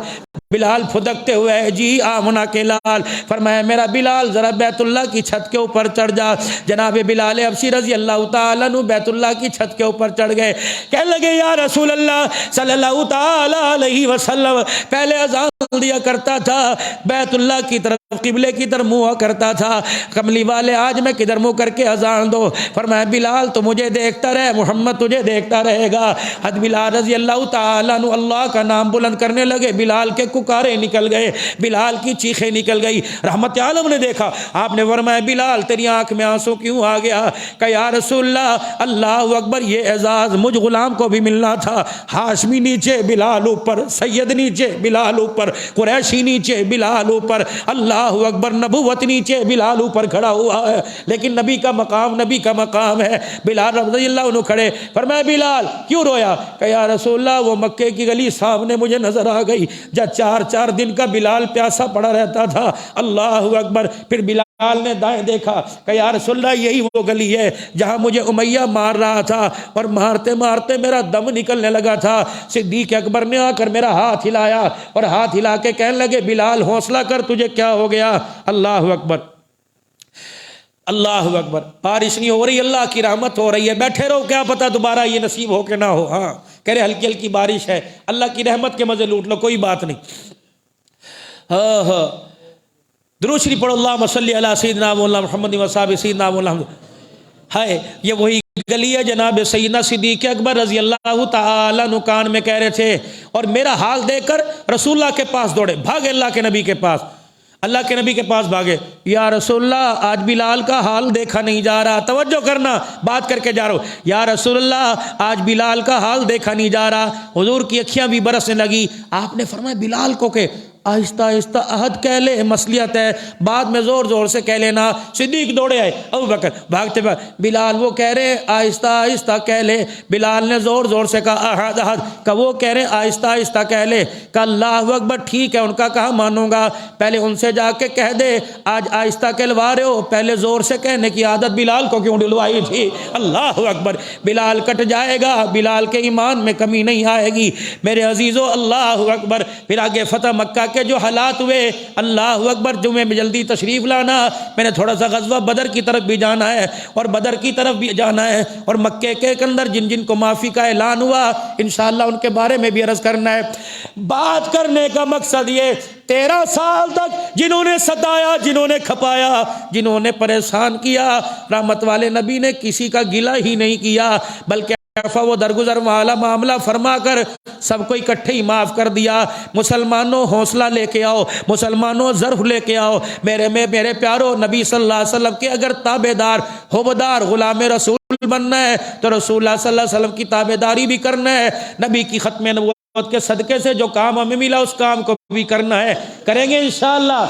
بلال پھدکتے ہوئے جی آمنہ کے لال. فرمایا میرا بلال ذرا بیت اللہ کی چھت کے اوپر چڑھ جا. جناب بلال حبشی رضی اللہ تعالیٰ عنہ بیت اللہ کی چھت کے اوپر چڑھ گئے. کہنے لگے یا رسول اللہ صلی اللہ تعالیٰ علیہ وسلم, پہلے اذان دیا کرتا تھا بیت اللہ کی طرف, قبلے کی طرف منہ کرتا تھا, کملی والے آج میں کدھر منہ کر کے اذان دو؟ فرمایا بلال تو مجھے دیکھتا رہے, محمد تجھے دیکھتا رہے گا. حضرت بلال رضی اللہ تعالیٰ عنہ اللہ کا نام بلند کرنے لگے. بلال کے ککارے نکل گئے, بلال کی چیخیں نکل گئی. رحمت عالم نے دیکھا, آپ نے فرمایا بلال تیری آنکھ میں آنسو کیوں آ گیا؟ کہ یا رسول اللہ, اللہ اکبر, یہ اعزاز مجھ غلام کو بھی ملنا تھا. ہاشمی نیچے, بلال اوپر, سید نیچے, بلال اوپر, قریشی نیچے, بلال اوپر, اللہ اکبر, نبوت نیچے, بلال اوپر کھڑا ہوا ہے. لیکن نبی کا مقام, نبی کا مقام ہے. بلال رضی اللہ عنہ کھڑے, فرمایا بلال کیوں رویا؟ کہ یا رسول اللہ وہ مکے کی گلی سامنے مجھے نظر آ گئی, جب 4 دن کا بلال پیاسا پڑا رہتا تھا. اللہ اکبر. پھر بلال نے دائیں دیکھا کہ یا رسول اللہ یہی وہ گلی ہے جہاں مجھے امیہ مار رہا تھا اور مارتے مارتے میرا دم نکلنے لگا تھا. صدیق اکبر نے آ کر میرا ہاتھ ہلایا اور ہاتھ ہلا کے کہنے لگے بلال حوصلہ کر, تجھے کیا ہو گیا؟ اللہ اکبر, اللہ اکبر. بارش نہیں ہو رہی, اللہ کی رحمت ہو رہی ہے, بیٹھے رہو, کیا پتہ دوبارہ یہ نصیب ہو کہ نہ ہو. ہاں کہہ رہے ہلکی ہلکی بارش ہے, اللہ کی رحمت کے مزے لوٹ لو, کوئی بات نہیں. ہاں ہاں, درود شریف پڑھو, اللہم صلی علی سیدنا مولانا محمد وصحبہ سیدنا مولانا. ہے یہ وہی گلی ہے جناب سیدنا صدیق اکبر رضی اللہ تعالیٰ عنہ کان میں کہہ رہے تھے, اور میرا حال دیکھ کر رسول اللہ کے پاس دوڑے, بھاگے اللہ کے نبی کے پاس, اللہ کے نبی کے پاس بھاگے. یا رسول اللہ آج بلال کا حال دیکھا نہیں جا رہا, توجہ کرنا, بات کر کے جا رہا ہوں. یا رسول اللہ آج بلال کا حال دیکھا نہیں جا رہا. حضور کی اکھیاں بھی برسنے لگی. آپ نے فرمایا بلال کو کہ آہستہ آہستہ عہد کہہ لے, مصلیت ہے, بعد میں زور زور سے کہہ لینا. صدیق دوڑے آئے, ابو بکر بھاگتے بھاگ, بلال وہ کہہ رہے آہستہ آہستہ کہہ لے. بلال نے زور زور سے کہا عہد عہد, کہ وہ کہہ رہے آہستہ آہستہ کہہ لے. کہ اللہ اکبر, ٹھیک ہے, ان کا کہا مانوں گا, پہلے ان سے جا کے کہہ دے آج آہستہ کہلوا رہے ہو, پہلے زور سے کہنے کی عادت بلال کو کیوں ڈلوائی تھی؟ اللہ اکبر. بلال کٹ جائے گا, بلال کے ایمان میں کمی نہیں آئے گی میرے عزیزو. اللہ اکبر. پھر آگے فتح مکہ کے جو حالات ہوئے, اللہ اکبر, جمعے میں جلدی تشریف لانا, میں نے تھوڑا سا غزوہ بدر کی طرف بھی جانا ہے اور بدر کی طرف بھی جانا ہے, اور مکے کے اندر جن جن کو معافی کا اعلان ہوا انشاءاللہ ان کے بارے میں بھی عرض کرنا ہے. بات کرنے کا مقصد یہ, 13 سال تک جنہوں نے ستایا, جنہوں نے کھپایا, جنہوں نے پریشان کیا, رحمت والے نبی نے کسی کا گلہ ہی نہیں کیا, بلکہ وہ درگزر والا معاملہ فرما کر سب کو اکٹھے ہی معاف کر دیا. مسلمانوں حوصلہ لے کے آؤ, مسلمانوں ضرف لے کے آؤ. میرے پیارو, نبی صلی اللہ علیہ وسلم کے اگر تابع دار, حوبدار, غلام رسول بننا ہے تو رسول اللہ صلی اللہ علیہ وسلم کی تابع داری بھی کرنا ہے. نبی کی ختم نبوت کے صدقے سے جو کام ہمیں ملا اس کام کو بھی کرنا ہے, کریں گے انشاءاللہ.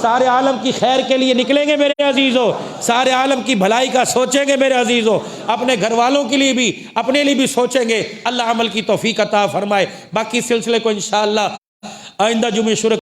سارے عالم کی خیر کے لیے نکلیں گے میرے عزیزوں, سارے عالم کی بھلائی کا سوچیں گے میرے عزیزوں, اپنے گھر والوں کے لیے بھی اپنے لیے بھی سوچیں گے. اللہ عمل کی توفیق عطا فرمائے. باقی سلسلے کو انشاءاللہ آئندہ جمعے شروع